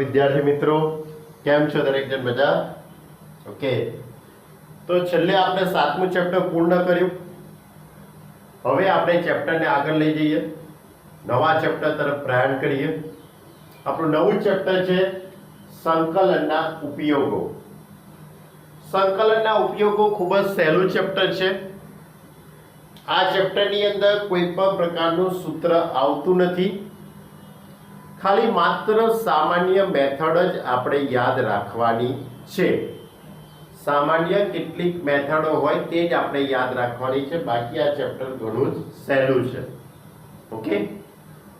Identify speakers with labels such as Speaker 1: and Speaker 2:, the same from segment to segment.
Speaker 1: વિદ્યાર્થી મિત્રો, કેમ છો દરેક જણ? મજા? ઓકે, તો છેલ્લે આપણે 7મું ચેપ્ટર પૂર્ણ કર્યું. હવે આપણે ચેપ્ટરને આગળ લઈ જઈએ, નવા ચેપ્ટર તરફ પ્રયાણ કરીએ. આપણું નવું ચેપ્ટર છે સંકલનના ઉપયોગો. સંકલનના ઉપયોગો ખૂબ જ સહેલું ચેપ્ટર છે. આ ચેપ્ટરની અંદર કોઈ પણ પ્રકારનું સૂત્ર આવતું નથી. ખાલી માત્ર સામાન્ય મેથડ જ આપણે યાદ રાખવાની છે. સામાન્ય કેટલીક મેથડો હોય તે જ આપણે યાદ રાખવાની છે. બાકી આ ચેપ્ટર ઘણું જ સહેલું છે. ઓકે,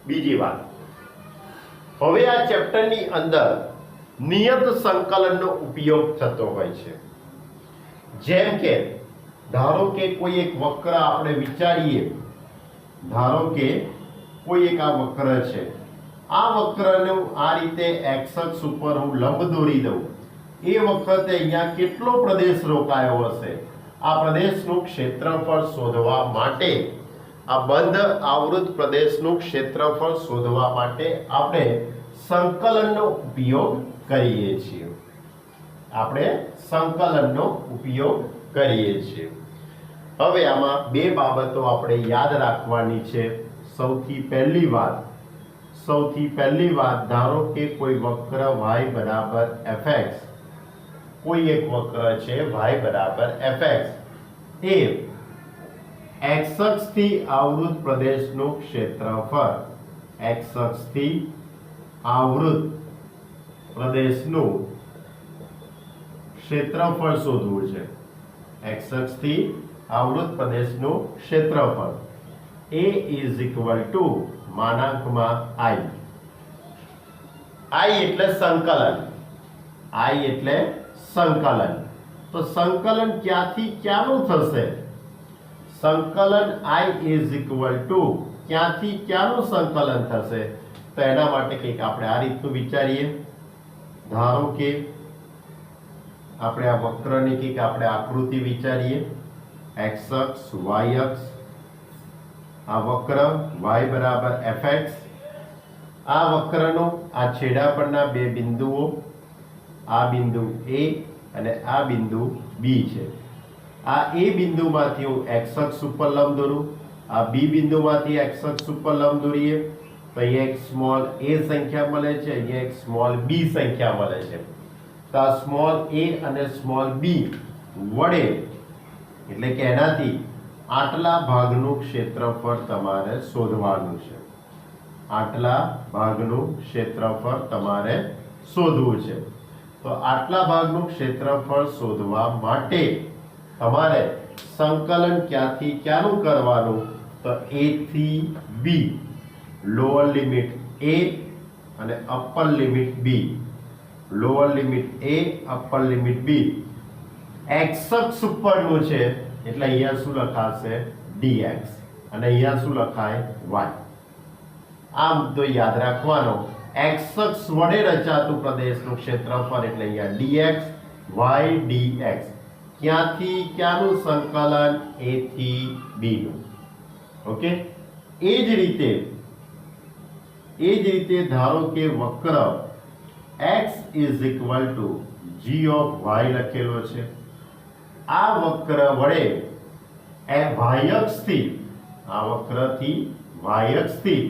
Speaker 1: બીજી વાત, હવે આ ચેપ્ટરની અંદર નિયત સંકલનનો ઉપયોગ થતો હોય છે. જેમ કે ધારો કે કોઈ એક વક્ર આપણે વિચારીએ, ધારો કે કોઈ એક આ વક્ર છે. આ વક્રનું આ રીતે x અક્ષ ઉપર હું લંબ દોરી દઉં, એ વખતે અહીંયા કેટલો પ્રદેશ રોકાયો હશે? આ પ્રદેશનું ક્ષેત્રફળ શોધવા માટે, આ બંધ આવૃત પ્રદેશનું ક્ષેત્રફળ શોધવા માટે આપણે સંકલનનો ઉપયોગ કરીએ છીએ. આપણે સંકલનનો ઉપયોગ કરીએ છીએ. હવે આમાં બે બાબતો આપણે યાદ રાખવાની છે. સૌથી પહેલી વાત, ધારો કે કોઈ વક્ર y બરાબર fx, કોઈ એક વક્ર છે y બરાબર fx, એ x અક્ષથી આવૃત પ્રદેશનું ક્ષેત્રફળ, x અક્ષથી આવૃત પ્રદેશનું ક્ષેત્રફળ શોધવું છે. x અક્ષથી આવૃત પ્રદેશનું ક્ષેત્રફળ a is equal to માનાંકમાં i. i એટલે સંકલન. i એટલે સંકલન. તો સંકલન ક્યાંથી ક્યાંનું થશે? સંકલન i is equal to ક્યાંથી ક્યાંનું સંકલન થશે? તો એના માટે કંઈક આપણે આ રીતનું વિચારીએ. ધારો કે આપણે આ વક્રની કંઈક આપણે આકૃતિ વિચારીએ. x અક્ષ, y અક્ષ, આ વક્ર y બરાબર fx, આ વક્રનો આ છેડા પરના બે બિંદુઓ, આ બિંદુ a અને આ બિંદુ b છે. આ a બિંદુમાંથી હું x અક્ષ ઉપર લંબ દોરું, આ b બિંદુમાંથી x અક્ષ ઉપર લંબ દોરીએ તો અહીંયા એક સ્મોલ a સંખ્યા મળે છે, અહીંયા એક સ્મોલ b સંખ્યા મળે છે. તો આ સ્મોલ a અને સ્મોલ b વડે, એટલે કે એનાથી આટલા ભાગનું ક્ષેત્રફળ તમારે શોધવાનું છે. આટલા ભાગનું ક્ષેત્રફળ તમારે શોધવું છે. તો આટલા ભાગનું ક્ષેત્રફળ શોધવા માટે તમારે સંકલન ક્યાંથી ક્યાંનું કરવાનું? તો a થી b, લોઅર લિમિટ a અને upper limit b. Lower limit a, upper limit b. x અક્ષ ઉપરનું છે એટલે અહીંયા શું લખાશે? dx, અને અહીંયા શું લખાય? y. આ મુદ્દો યાદ રાખવાનો. x અક્ષ વડે રચાતું પ્રદેશનું ક્ષેત્રફળ એટલે અહીંયા dx, y dx. ક્યાંથી ક્યાંનું સંકલન? a થી b નું. ઓકે, એ જ રીતે ધારો કે વક્ર x is equal to g of y લખેલો છે. આ વક્ર વડે y અક્ષથી, આ વક્રથી y અક્ષથી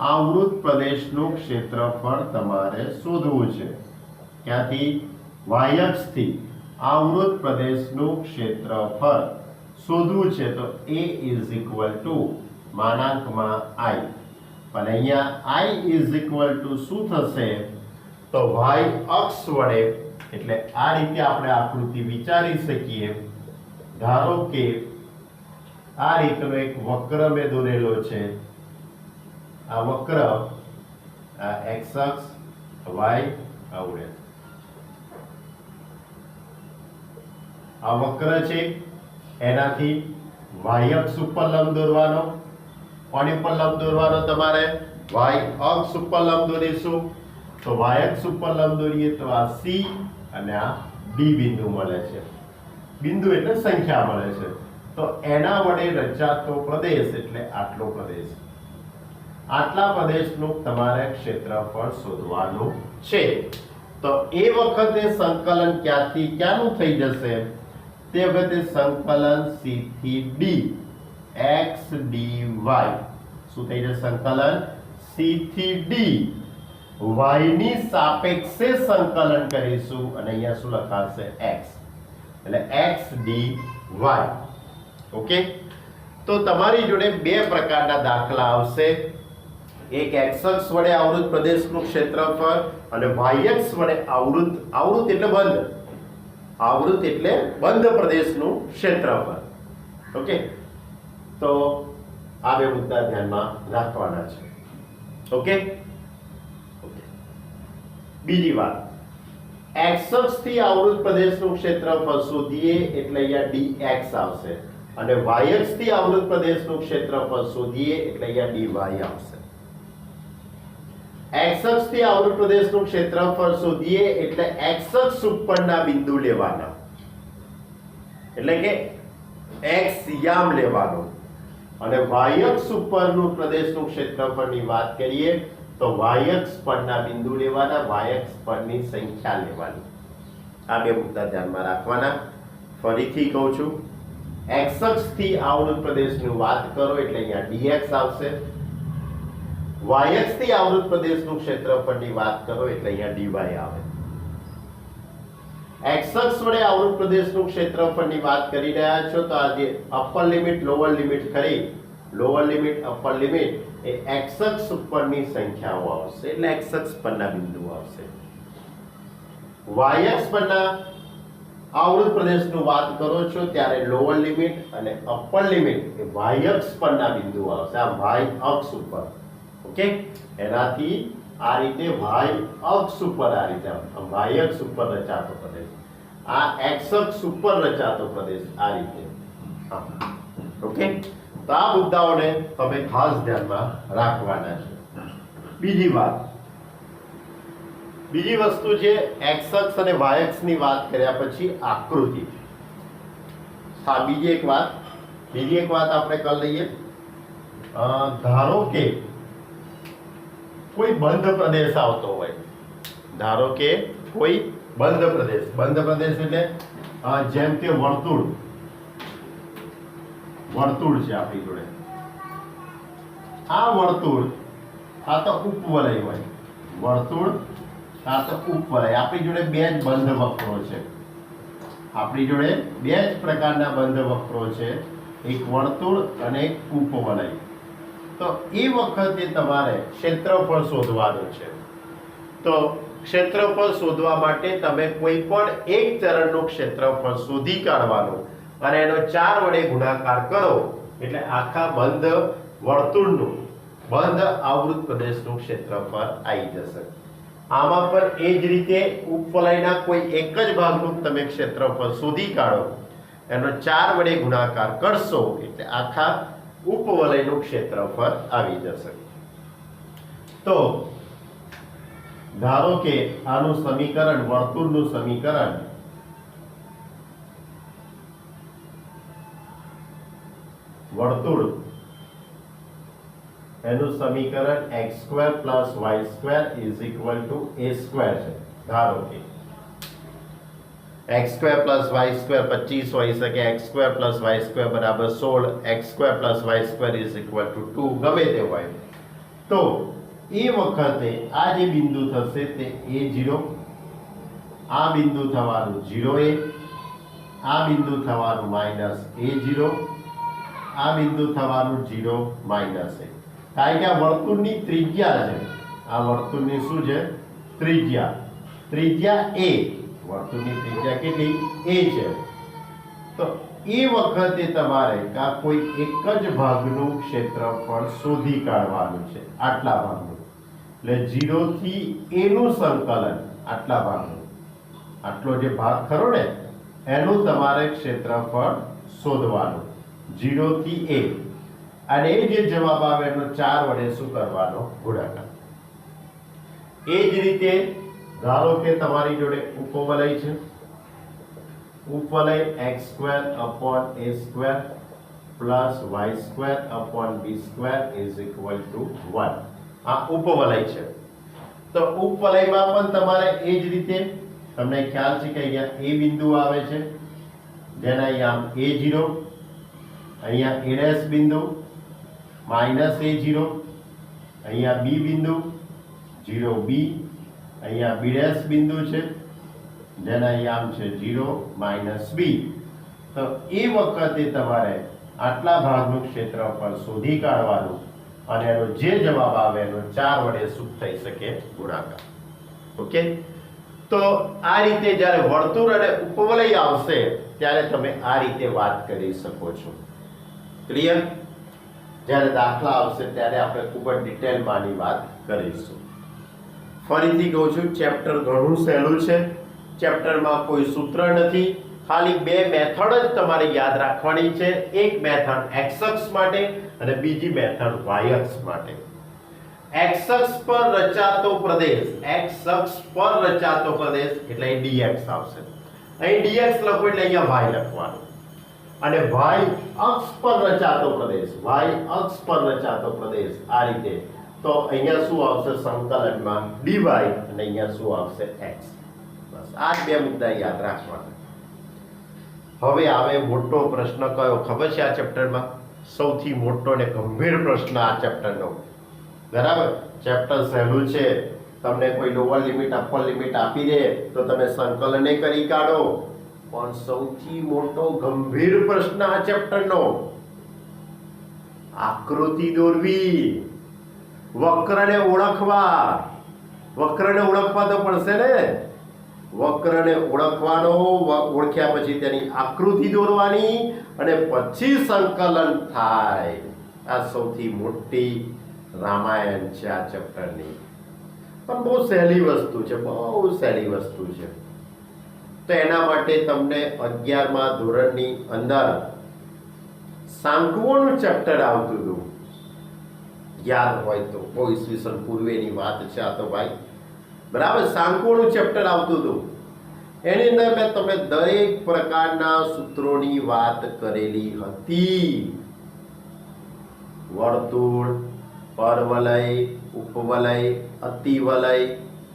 Speaker 1: આવૃત પ્રદેશનું ક્ષેત્રફળ તમારે શોધવું છે. ક્યાંથી? y અક્ષથી આવૃત પ્રદેશનું ક્ષેત્રફળ શોધવું છે. તો a is equal to માનાંકમાં i. પણ અહીંયા i is equal to શું થશે? તો y અક્ષ વડે, એટલે આ રીતે આપણે આકૃતિ વિચારી શકીએ. ધારો કે આ રીતનો એક વક્ર મેં દોરેલો છે. આ વક્ર, આ x અક્ષ, y આવડે, આ વક્ર છે. એનાથી y અક્ષ ઉપર લંબ દોરવાનો. કોની ઉપર લંબ દોરવાનો? તમારે y અક્ષ ઉપર લંબ દોરીશું. તો y અક્ષ ઉપર લંબ દોરીએ તો આ c અને આ d બિંદુ મળે છે. બિંદુ એટલે સંખ્યા મળે છે. તો એના વડે રચાતો પ્રદેશ એટલે આટલો પ્રદેશ. આટલા પ્રદેશનું તમારે ક્ષેત્રફળ શોધવાનું છે. તો એ વખતે સંકલન ક્યાંથી ક્યાંનું થઈ જશે? તે વખતે સંકલન c થી d x dy શું થઈ જશે? સંકલન c થી d y ની સાપેક્ષે સંકલન કરીશું અને અહીંયા શું લખાશે? x, એટલે x dy. ઓકે, તો તમારી જોડે બે પ્રકારના દાખલા આવશે. એક x અક્ષ વડે આવૃત પ્રદેશનું ક્ષેત્રફળ અને y અક્ષ વડે આવૃત એટલે બંધ, આવૃત એટલે બંધ પ્રદેશનું ક્ષેત્રફળ. ઓકે, તો આ બે મુદ્દા ધ્યાનમાં રાખવાના છે. ઓકે, બીજી વાત, x અક્ષથી આવૃત પ્રદેશનું ક્ષેત્રફળ શોધીએ એટલે અહીંયા dx આવશે અને y અક્ષથી આવૃત પ્રદેશનું ક્ષેત્રફળ શોધીએ એટલે અહીંયા dy આવશે. x અક્ષથી આવૃત પ્રદેશનું ક્ષેત્રફળ શોધીએ એટલે x અક્ષ ઉપરના બિંદુ લેવાના, એટલે કે x યામ લેવાનો, અને y અક્ષ ઉપરનું પ્રદેશનું ક્ષેત્રફળની વાત કરીએ તો y અક્ષ પરના બિંદુ લેવાના, y અક્ષ પરની સંખ્યા લેવાની. આ બે મુદ્દા ધ્યાનમાં રાખવાના. ફરીથી કહું છું, x અક્ષથી આવૃત પ્રદેશની વાત કરો એટલે અહીંયા dx આવશે, y અક્ષથી આવૃત પ્રદેશનું ક્ષેત્રફળની વાત કરો એટલે અહીંયા dy આવે. x અક્ષ વડે આવૃત પ્રદેશનું ક્ષેત્રફળની વાત કરી રહ્યા છો તો આ જે અપર લિમિટ લોઅર લિમિટ ખરી, લોઅર લિમિટ અપર લિમિટ એ x અક્ષ ઉપરની સંખ્યાઓ આવશે, એટલે x અક્ષ પરના બિંદુઓ આવશે. y અક્ષ પરના આવૃત પ્રદેશનું વાત કરો છો ત્યારે લોઅર લિમિટ અને અપર લિમિટ એ y અક્ષ પરના બિંદુઓ આવશે, આ y અક્ષ ઉપર. ઓકે, એનાથી આ રીતે y અક્ષ ઉપર, આ રીતે y અક્ષ ઉપર રચાતો પ્રદેશ, આ x અક્ષ ઉપર રચાતો પ્રદેશ, આ રીતે. ઓકે, તો આ મુદ્દાઓને તમે ખાસ ધ્યાનમાં રાખવાના છે. બીજી વાત, બીજી વસ્તુ છે x અક્ષ અને y અક્ષની વાત કર્યા પછી આકૃતિ. હા, બીજી એક વાત આપણે કરી લઈએ. ધારો કે કોઈ બંધ પ્રદેશ આવતો હોય, ધારો કે કોઈ બંધ પ્રદેશ એટલે જેમ કે વર્તુળ છે આપણી જોડે, આ વર્તુળ આ તો ઉપવલય હોય, વર્તુળ આ તો ઉપવલય. આપણી જોડે બે જ બંધ વક્રો છે, આપણી જોડે બે જ પ્રકારના બંધ વક્રો છે, એક વર્તુળ અને એક ઉપવલય. તો એ વખતે તમારે ક્ષેત્રફળ શોધવાનું છે. તો ક્ષેત્રફળ શોધવા માટે તમે કોઈ પણ એક ચરણનું ક્ષેત્રફળ શોધી કાઢવાનું અને એનો 4 વડે ગુણાકાર કરો એટલે આખા બંધ વર્તુળનું, બંધ આવૃત પ્રદેશનું ક્ષેત્રફળ આવી જશે. આમાં પણ એ જ રીતે ઉપવલયના કોઈ એક જ ભાગનું તમે ક્ષેત્રફળ શોધી કાઢો, એનો 4 વડે ગુણાકાર કરશો એટલે આખા ઉપવલયનું ક્ષેત્રફળ આવી જશે. તો ધારો કે આનું સમીકરણ, વર્તુળનું સમીકરણ વર્તુળ એનું સમીકરણ x² + y² = a² છે. ધારો કે x² + y² 25 હોઈ શકે, x² + y² = 16, x² + y² = 2, ગમે તે હોય. તો એ વખતે આ જે બિંદુ થશે તે a0, આ બિંદુ થવાનું 0a, આ બિંદુ થવાનું -a0, આ બિંદુ થવાનું 0 - a. કારણ કે આ વર્તુળની ત્રિજ્યા છે, આ વર્તુળની શું છે? ત્રિજ્યા a, વર્તુળની ત્રિજ્યા કેટલી? a છે. તો એ વખતે તમારે કોઈ એક જ ભાગનું ક્ષેત્રફળ શોધી કાઢવાનું છે, આટલા ભાગનું. એટલે 0 થી a નું સંકલન, આટલા ભાગનું, આટલો જે ભાગ ખરો ને એનું તમારે ક્ષેત્રફળ શોધવાનું, 0 થી a. અને એ જે જવાબ આવે એનો 4 વડે શું કરવાનો? ગુણાકાર. એ જ રીતે ધારો કે તમારી જોડે ઉપવલય છે, ઉપવલય x² / a², plus y square upon b square is equal to 1. આ ઉપવલય છે. તો ઉપવલયમાં પણ તમારે એ જ રીતે તમને ખ્યાલ છે કે અહીંયા એ બિંદુ આવે છે, જેને અહીંયા a0, અહીંયા a' બિંદુ -a0, અહીંયા બી બિંદુ 0b, અહીંયા b' બિંદુ છે, જેને અહીંયા આમ છે 0 -b. તો એ વખતે તમારે આટલા ભાગનું ક્ષેત્રફળ શોધી કાઢવાનું અને એનો જે જવાબ આવે એનો 4 વડે શું થઈ શકે? ગુણાકાર. ઓકે, તો આ રીતે જ્યારે વર્તુળ અને ઉપવલય આવશે ત્યારે તમે આ રીતે વાત કરી શકો છો. ક્લિયર? જ્યારે દાખલા આવશે ત્યારે આપણે ખૂબ જ ડિટેલમાં આની વાત કરીશું. ફરીથી કહું છું, ચેપ્ટર ઘણું સહેલું છે. ચેપ્ટરમાં કોઈ સૂત્ર નથી, ખાલી 2 મેથડ જ તમારે યાદ રાખવાની છે. એક મેથડ x અક્ષ માટે અને બીજી મેથડ y અક્ષ માટે. x અક્ષ પર રચાતો પ્રદેશ, x અક્ષ પર રચાતો પ્રદેશ એટલે અહીં dx આવશે. અહીં dx લખો એટલે અહીંયા y લખવાનું. અને y અક્ષ પર રચાતો પ્રદેશ, y અક્ષ પર રચાતો પ્રદેશ આ રીતે. તો અહીંયા શું આવશે? સંકલનમાં dy અને અહીંયા શું આવશે? x. બસ આ જ 2 મુદ્દા યાદ રાખવાના. હવે આવે મોટો પ્રશ્ન કયો ખબર છે? આ ચેપ્ટરમાં સૌથી મોટો અને ગંભીર પ્રશ્ન આ ચેપ્ટરનો. બરાબર, ચેપ્ટર સહેલું છે. તમને કોઈ લોઅર લિમિટ અપર લિમિટ આપી દે તો તમે સંકલને કરી કાઢો. પણ સૌથી મોટો ગંભીર પ્રશ્ન આ ચેપ્ટરનો, આકૃતિ દોરવી, વક્રને ઓળખવા. વક્રને ઓળખવા તો પડશે ને. વક્રને ઓળખવાનો, ઓળખ્યા પછી તેની આકૃતિ દોરવાની અને પછી સંકલન થાય. આ સૌથી મોટી રામાયણ છે આ ચેપ્ટરની. પણ બહુ સહેલી વસ્તુ છે, બહુ સહેલી વસ્તુ છે. તો એના માટે તમને 11મા ધોરણની અંદર સાંકળોનું ચેપ્ટર આવતું હતું, યાદ હોય તો. બહુ ઈસવીસન પૂર્વેની વાત છે આ તો ભાઈ. બરાબર, સાંકળોનું ચેપ્ટર આવતું હતું. એની અંદર મેં તમે દરેક પ્રકારના સૂત્રોની વાત કરેલી હતી. વર્તુળ, પરવલય, ઉપવલય, અતિવલય.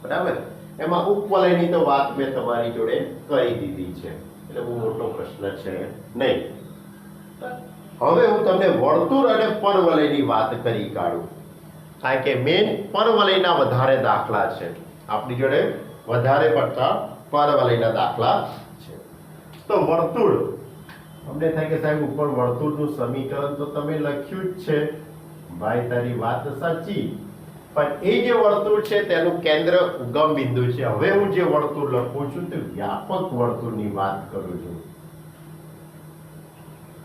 Speaker 1: બરાબર, એમાં ઉપવલયની તો વાત મેં તમારી જોડે કરી દીધી છે, એટલે બહુ મોટો પ્રશ્ન છે નહીં. હવે હું તમને વર્તુળ અને પરવલયની વાત કરી કાઢું, કારણ કે મેન પરવલયના વધારે દાખલા છે આપણી જોડે, વધારે પડતા પરવલયના દાખલા છે. તો વર્તુળ, અમને થાય કે સાહેબ ઉપર વર્તુળનું સમીકરણ તો તમે લખ્યું જ છે. ભાઈ તારી વાત સાચી, પણ એ જે વર્તુળ છે તેનું કેન્દ્ર ઉગમ બિંદુ છે. હવે હું જે વર્તુળ લખું છું તે વ્યાપક વર્તુળની વાત કરું છું.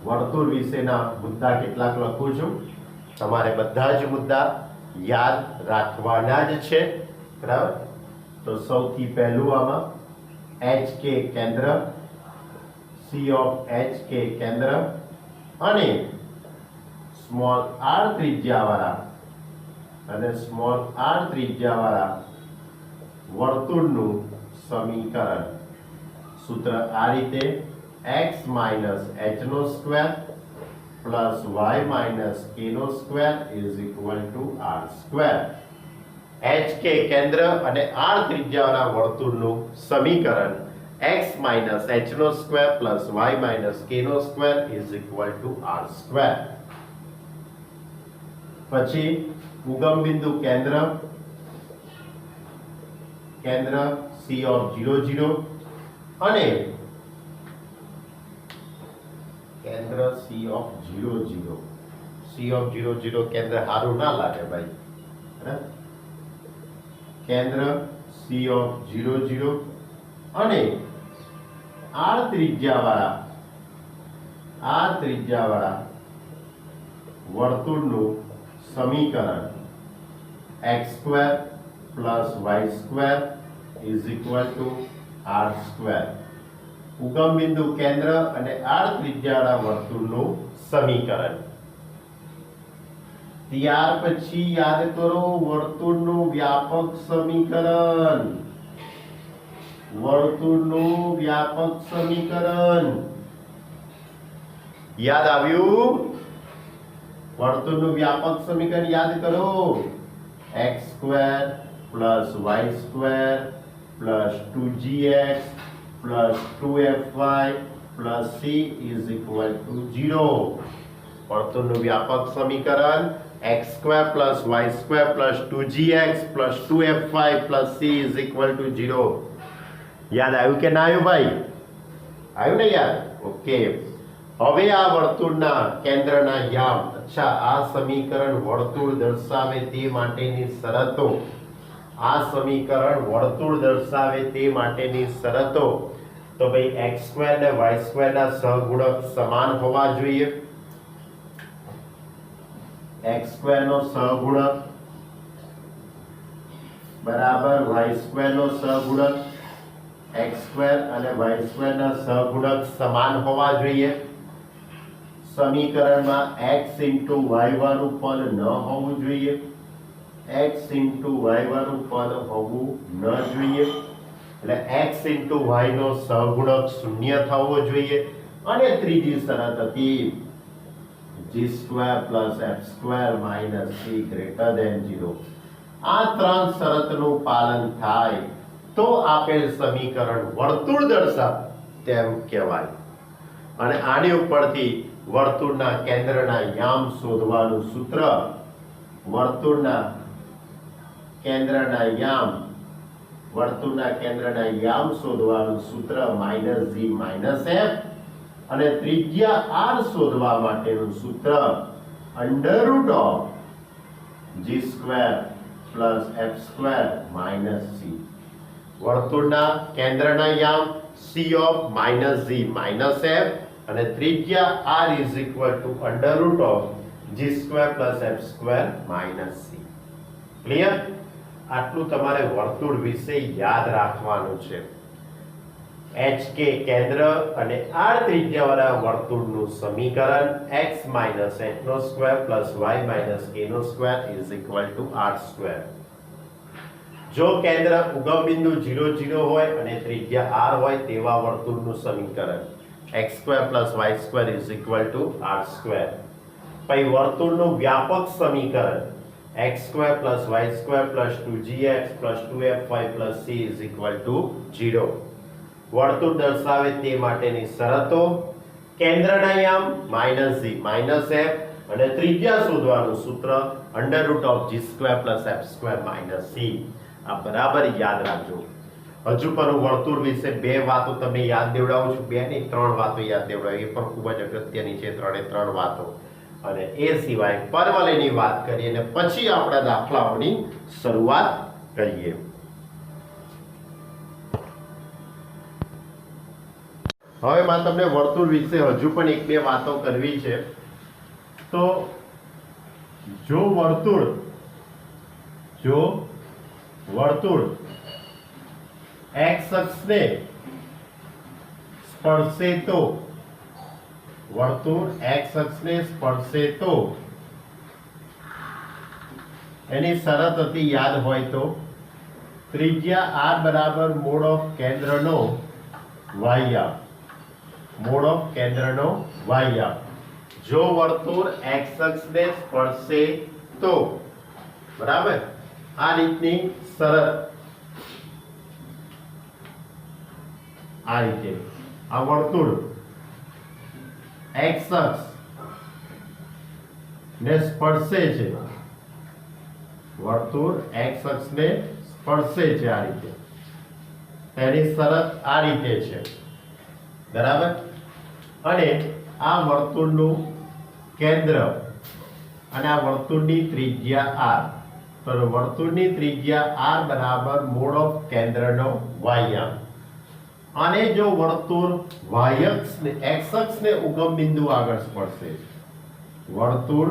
Speaker 1: વર્તુળ વિશેના મુદ્દા કેટલાક લખું છું. તમારે બધા જ મુદ્દા યાદ રાખવાના જ છે. બરાબર, તો સૌથી પહેલું આમાં HK કેન્દ્ર, C of HK કેન્દ્ર અને સ્મોલ r ત્રિજ્યાવાળા અને સ્મોલ r ત્રિજ્યાવાળા વર્તુળનું સમીકરણ. સૂત્ર આ રીતે: x માઇનસ h નો square plus y minus k નો square is equal to r square. HK કેન્દ્ર અને r ત્રિજ્યાવાળા વર્તુળનું સમીકરણ x માઇનસ h નો square plus y minus k નો square is equal to r square. પછી ઉગમ બિંદુ કેન્દ્ર, કેન્દ્ર C of 0 0 અને કેન્દ્ર C of 0 0. C of 0 0 કેન્દ્ર સારું ના લાગે ભાઈ. કેન્દ્ર C of 0 0 અને r ત્રિજ્યાવાળા વર્તુળનું સમીકરણ x square plus y square is equal to r square. ઉગમ બિંદુ કેન્દ્ર અને r ત્રિજ્યાવાળા વર્તુળનું સમીકરણ. ત્યાર પછી યાદ કરો વર્તુળનું વ્યાપક સમીકરણ. વર્તુળનું વ્યાપક સમીકરણ યાદ આવ્યું? વર્તુળનું વ્યાપક સમીકરણ યાદ કરો. x² + y² + 2gx + 2fy + c = 0. વર્તુળનું વ્યાપક સમીકરણ x² + y² + 2gx + 2fy + c = 0. યાદ આવ્યું કે ના આવ્યું ભાઈ? આવ્યું ને યાદ? ઓકે. હવે આ વર્તુળના કેન્દ્રના યામ, અચ્છા, આ સમીકરણ વર્તુળ દર્શાવે તે માટેની શરતો, આ સમીકરણ વર્તુળ દર્શાવે તે માટેની શરતો. તો ભાઈ x² ને y² ના સહગુણક સમાન હોવા જોઈએ. x² નો સહગુણક બરાબર y² નો સહગુણક, x² અને y² ના સહગુણક સમાન હોવા જોઈએ. સમીકરણમાં x * y વાળું પદ ન હોવું જોઈએ. x * y વાળું પદ હોવું ન જોઈએ. એટલે x * y નો સહગુણક શૂન્ય થવો જોઈએ. અને ત્રીજી શરત હતી g² + f² - c > 0. આ ત્રણ શરતનું પાલન થાય તો આપેલ સમીકરણ વર્તુળ દર્શાવે તેમ કહેવાય. અને આની ઉપરથી વર્તુળના કેન્દ્રના યામ શોધવાનું સૂત્ર, વર્તુળના કેન્દ્રના યામ શોધવાનું સૂત્ર -g - f, અને ત્રિજ્યા r શોધવા માટેનું સૂત્ર √g² + f² - c. વર્તુળના કેન્દ્રના યામ c (-g - f) અને ત્રિજ્યા r √g² + f² - c. Clear? આટલું તમારે વર્તુળ વિશે યાદ રાખવાનું છે. HK કેન્દ્ર અને r ત્રિજ્યાવાળા વર્તુળનું સમીકરણ x - h² + y - k² = r². જો કેન્દ્ર ઉગમ બિંદુ 0 0 હોય અને ત્રિજ્યા r હોય તેવા વર્તુળનું સમીકરણ x² + y² = r². પછી વર્તુળનું વ્યાપક સમીકરણ x² + y² + 2gx + 2fy + c = 0. વર્તુળ દર્શાવે તે માટેની શરતો, કેન્દ્રના યામ -g - f અને ત્રિજ્યા શોધવાનું સૂત્ર √g² + f² - c. આ બરાબર યાદ રાખજો. હજુ પણ હું વર્તુળ વિશે બે વાતો તમને યાદ દેવડાવું છું. બે નહીં, ત્રણ વાતો યાદ દેવડાવું. એ પણ ખૂબ જ અગત્યની છે, ત્રણ વાતો. અને એ સિવાય પરવલયની વાત કરીએ અને પછી આપણા દાખલાઓની શરૂઆત કરીએ. હવે માં તમને વર્તુળ વિશે હજુ પણ એક બે વાતો કરવી છે. તો જો વર્તુળ x અક્ષને સ્પર્શે તો, વર્તુળ x અક્ષને સ્પર્શે તો એની શરત હતી, યાદ હોય તો, ત્રિજ્યા r બરાબર કેન્દ્રનો y. જો વર્તુળ x અક્ષને સ્પર્શે તો, બરાબર, આ રીતની શરત, આ રીતે આ વર્તુળ x અક્ષ ને સ્પર્શે છે, વર્તુળ x અક્ષને સ્પર્શે છે આ રીતે, તેની શરત આ રીતે છે, બરાબર. અને આ વર્તુળનું કેન્દ્ર અને આ વર્તુળની ત્રિજ્યા r, તો વર્તુળની ત્રિજ્યા r બરાબર કેન્દ્રનો y. અને જો વર્તુળ y અક્ષને x અક્ષને ઉગમ બિંદુ આગળ સ્પર્શે, વર્તુળ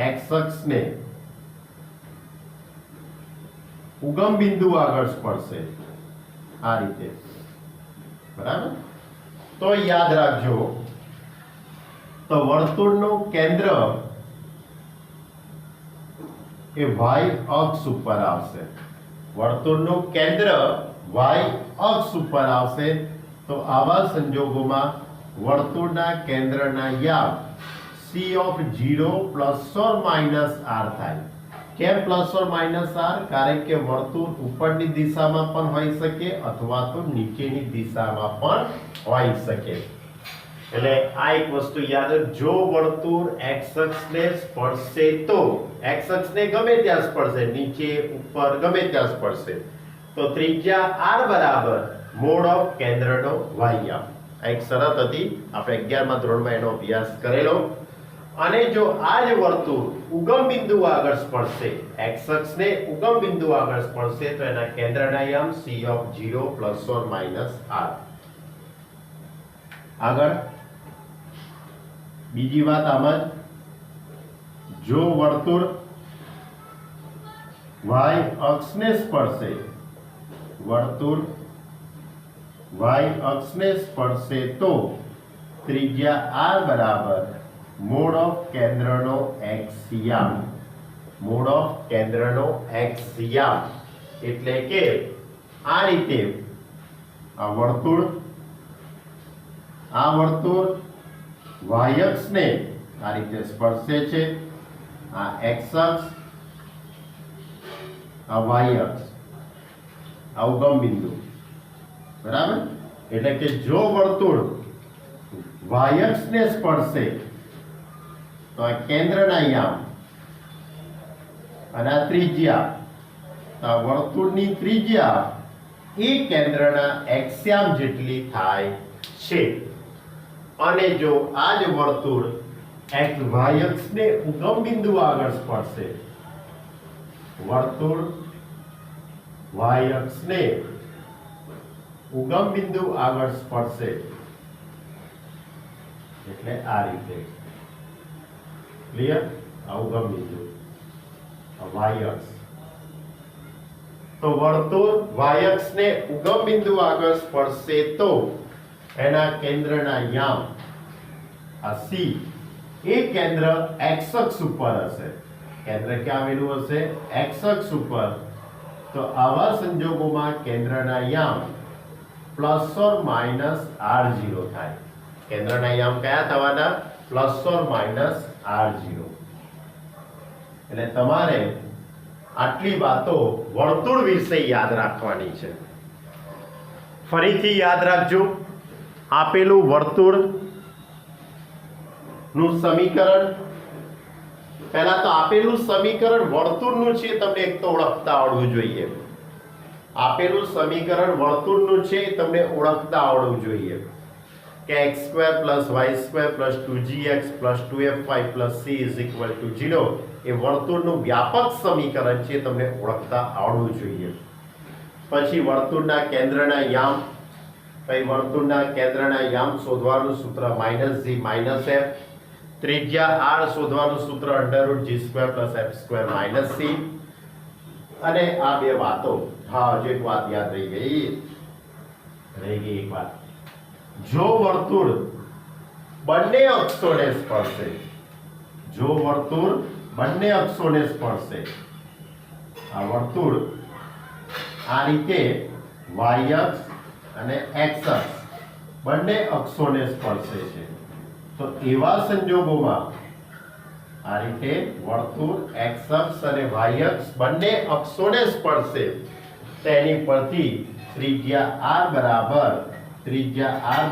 Speaker 1: x અક્ષને ઉગમ બિંદુ આગળ સ્પર્શે આ રીતે, બરાબર. તો યાદ રાખજો, તો વર્તુળનું કેન્દ્ર એ y અક્ષ ઉપર આવશે, વર્તુળનું કેન્દ્ર y અક્ષ ઉપર આવશે. તો આવા સંજોગોમાં વર્તુળના કેન્દ્રના યામ C of 0 plus or minus r થાય. કેમ પ્લસ ઓર માઇનસ r? કારણ કે વર્તુળ ઉપરની દિશામાં પણ હોઈ શકે અથવા તો નીચેની દિશામાં પણ હોઈ શકે. એટલે આ એક વસ્તુ યાદ રાખો, જો વર્તુળ x અક્ષને સ્પર્શે તો x અક્ષને ગમે ત્યાં સ્પર્શે, નીચે ઉપર ગમે ત્યાં સ્પર્શે, તો ત્રિજ્યા r બરાબર મોડ ઓફ કેન્દ્રનો y યામ. આ એક શરત હતી, આપણે 11મા ધોરણમાં એનો અભ્યાસ કરેલો. અને જો આ જ વર્તુળ ઉગમ બિંદુ આગળ સ્પર્શે, x અક્ષને ઉગમ બિંદુ આગળ સ્પર્શે, તો એના કેન્દ્રના યામ C of 0 plus or minus r. આગળ બીજી વાત આમ જ, જો વર્તુળ y અક્ષને સ્પર્શે, વર્તુળ y અક્ષને સ્પર્શે તો ત્રિજ્યા r બરાબર મોડ ઓફ કેન્દ્રનો x યામ. મોડ ઓફ કેન્દ્રનો x યામ એટલે કે આ રીતે આ વર્તુળ y અક્ષને આ રીતે સ્પર્શે છે, આ x અક્ષ, આ y અક્ષ, આ ઉગમ બિંદુ, બરાબર. એટલે કે જો વર્તુળ y અક્ષને સ્પર્શે તો આ કેન્દ્રના યામ અને આ ત્રિજ્યા, આ વર્તુળની ત્રિજ્યા એ કેન્દ્રના x યામ જેટલી થાય છે. અને જો આ જ વર્તુળ y અક્ષને ઉગમ બિંદુ આગળ સ્પર્શે, વર્તુળ y અક્ષને ઉગમ બિંદુ આગળ સ્પર્શે એટલે આ રીતે, ક્લિયર? આ ઉગમ બિંદુ, આ y અક્ષ, તો વર્તુળ y અક્ષને ઉગમ બિંદુ આગળ સ્પર્શે તો એના કેન્દ્રના યામ આ C એ કેન્દ્ર x અક્ષ ઉપર હશે. કેન્દ્ર ક્યાં આવેલું હશે? x અક્ષ ઉપર. તો આવા સંજોગોમાં કેન્દ્રના યામ પ્લસ ઓર માઇનસ r0 થાય. કેન્દ્રના યામ કયા થવાના? Plus or minus r0. એટલે તમારે આટલી વાતો વર્તુળ વિશે યાદ રાખવાની છે. ફરીથી યાદ રાખજો, આપેલું વર્તુળ નું સમીકરણ, પહેલા તો આપેલું સમીકરણ વર્તુળનું છે, તમને એક તો ઓળખતા આવડવું જોઈએ. આપેલું સમીકરણ વર્તુળનું છે, તમને ઓળખતા આવડવું જોઈએ કે x² + y² + 2gx + 2fy + c = 0 એ વર્તુળનું વ્યાપક સમીકરણ છે, તમને ઓળખતા આવડવું જોઈએ. પછી વર્તુળના કેન્દ્રના યામ, વર્તુળના કેન્દ્રના યામ શોધવાનું સૂત્ર -g - f, ત્રિજ્યા r શોધવાનું સૂત્ર √g² + f² - c. અને આ બે વાતો, હા હજુ એક વાત યાદ રહી ગઈ એક વાત, જો વર્તુળ બંને અક્ષોને સ્પર્શે, જો વર્તુળ બંને અક્ષોને સ્પર્શે, આ વર્તુળ આ રીતે y અક્ષ અને x અક્ષ બંને અક્ષોને સ્પર્શે છે, તો એવા સંજોગોમાં આ રીતે વર્તુળ x અક્ષ અને y અક્ષ બંને અક્ષોને સ્પર્શે, તેની પરથી ત્રિજ્યા r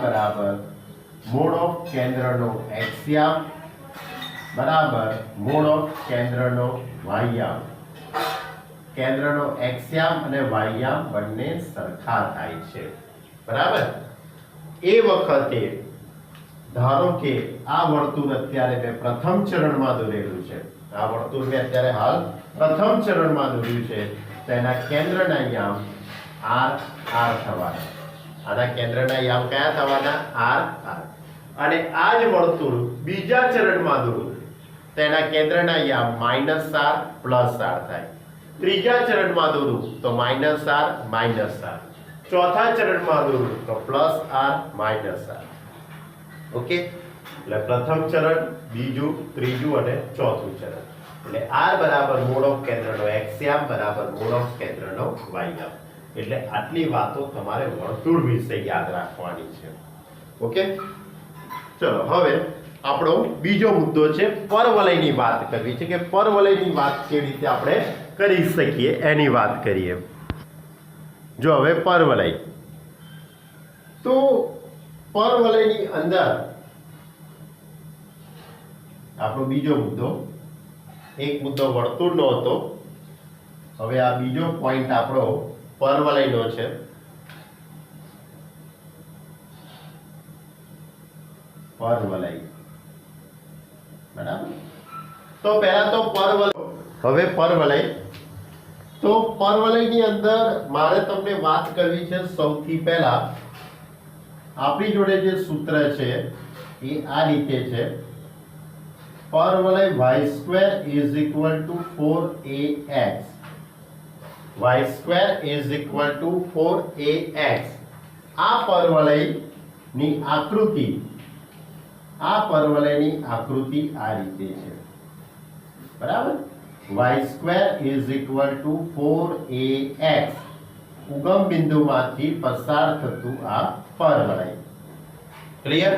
Speaker 1: બરાબર મોડ ઓફ કેન્દ્રનો x યામ બરાબર મોડ ઓફ કેન્દ્રનો y યામ. કેન્દ્રનો x યામ અને y યામ બંને સરખા થાય છે, બરાબર. એ વખતે ધારો કે આ વર્તુળ અત્યારે મેં પ્રથમ ચરણમાં દોરેલું છે, આ વર્તુળ મેં અત્યારે હાલ પ્રથમ ચરણમાં દોર્યું છે, તેના કેન્દ્રના યામ r થવાના. આના કેન્દ્રના યામ કયા થવાના? r. અને આ જ વર્તુળ બીજા ચરણમાં દોરું, તેના કેન્દ્રના યામ -r + r થાય. ત્રીજા ચરણમાં દોરું તો -r. ચોથા ચરણમાં દોરું તો +r - r. ઓકે, એટલે પ્રથમ ચરણ, બીજું, ત્રીજું અને ચોથું ચરણ. એટલે r બરાબર મોડ ઓફ કેન્દ્રનો x યામ બરાબર મોડ ઓફ કેન્દ્રનો y યામ. એટલે આટલી વાતો તમારે વર્તુળ વિશે યાદ રાખવાની છે. ઓકે, ચલો હવે આપણો બીજો મુદ્દો છે પરવલયની વાત કરવી છે કે પરવલયની વાત કેવી રીતે આપણે કરી શકીએ એની વાત કરીએ. જો હવે પરવલય, તો પરવલયની અંદર આપણો બીજો મુદ્દો, એક મુદ્દો વર્તુળનો હતો, હવે આ બીજો પોઈન્ટ આપણો પરવલયનો છે. પરવલય, બરાબર. તો પહેલા તો પરવલય, હવે પરવલય. તો પરવલયની અંદર મારે તમને વાત કરવી છે સૌથી પહેલા આપણી જોડે જે સૂત્ર છે એ આ રીતે છે. પરવલય y² is equal to 4ax. y² is equal to 4ax. આ પરવલયની આકૃતિ, આ પરવલયની આકૃતિ આ રીતે છે, બરાબર. y² is equal to 4ax. ઉગમ બિંદુમાંથી પસાર થતું આ પરવલય. ક્લિયર?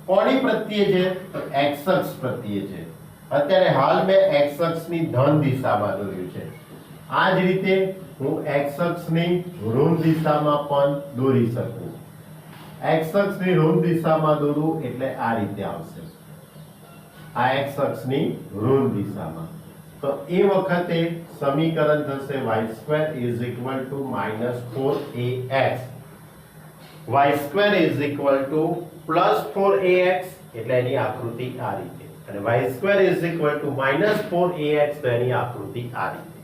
Speaker 1: કોની પ્રત્યે છે? તો x અક્ષ પ્રત્યે છે. અત્યારે હાલ મેં x અક્ષની ધન દિશામાં દોર્યું છે. આ જ રીતે હું x અક્ષની ઋણ દિશામાં પણ દોરી શકું. x અક્ષની ઋણ દિશામાં દોરું એટલે આ રીતે આવશે, આ x અક્ષની ઋણ દિશામાં. તો એ વખતે સમીકરણ થશે y² is equal to -4ax. y² is equal to +4ax એટલે એની આકૃતિ આ રીતે, અને y² is equal to -4ax તો એની આકૃતિ આ રીતે.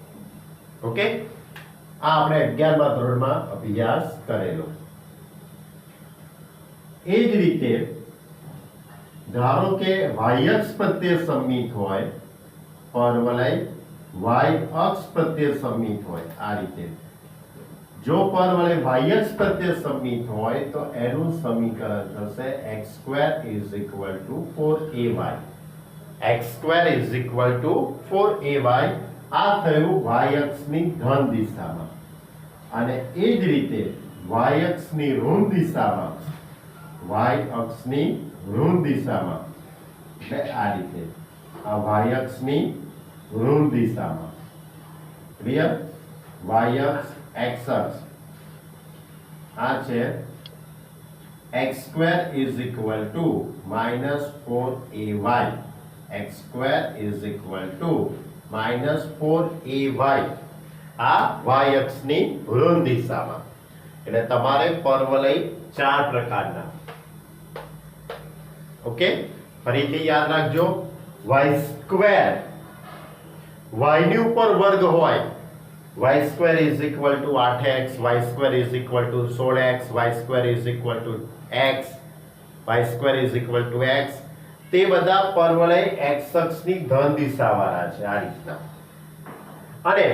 Speaker 1: ઓકે, આ આપણે 11મા ધોરણમાં અભ્યાસ કરેલો. એ જ રીતે ધારો કે y અક્ષ પ્રત્યે સમમિત હોય પરવલય, y અક્ષ પ્રત્યે સમમિત હોય આ રીતે. જો પરવલય y અક્ષ પ્રત્યે સમમિત હોય તો એનું સમીકરણ થશે x² is equal to 4ay. x² is equal to 4ay. આ થયું y અક્ષની ધન દિશામાં, અને એ જ રીતે y અક્ષની ઋણ દિશામાં, y અક્ષની ઋણ દિશામાં એટલે આ રીતે, આ y અક્ષની ઋણ દિશામાં. ક્લિયર? y અક્ષ, x અક્ષ આ છે. x² is equal to -4ay. x² is equal to -4ay. આ y અક્ષની ઋણ દિશામાં. એટલે તમારે પરવલય 4 પ્રકારના. ઓકે, ફરીથી યાદ રાખજો. y² y ની ઉપર વર્ગ હોય, y² is equal to 8x, y² is equal to 16x, y² is equal to x, y² is equal to x. તે બધા પરવલય x અક્ષની ધન દિશાવાળા છે આ રીતના. અને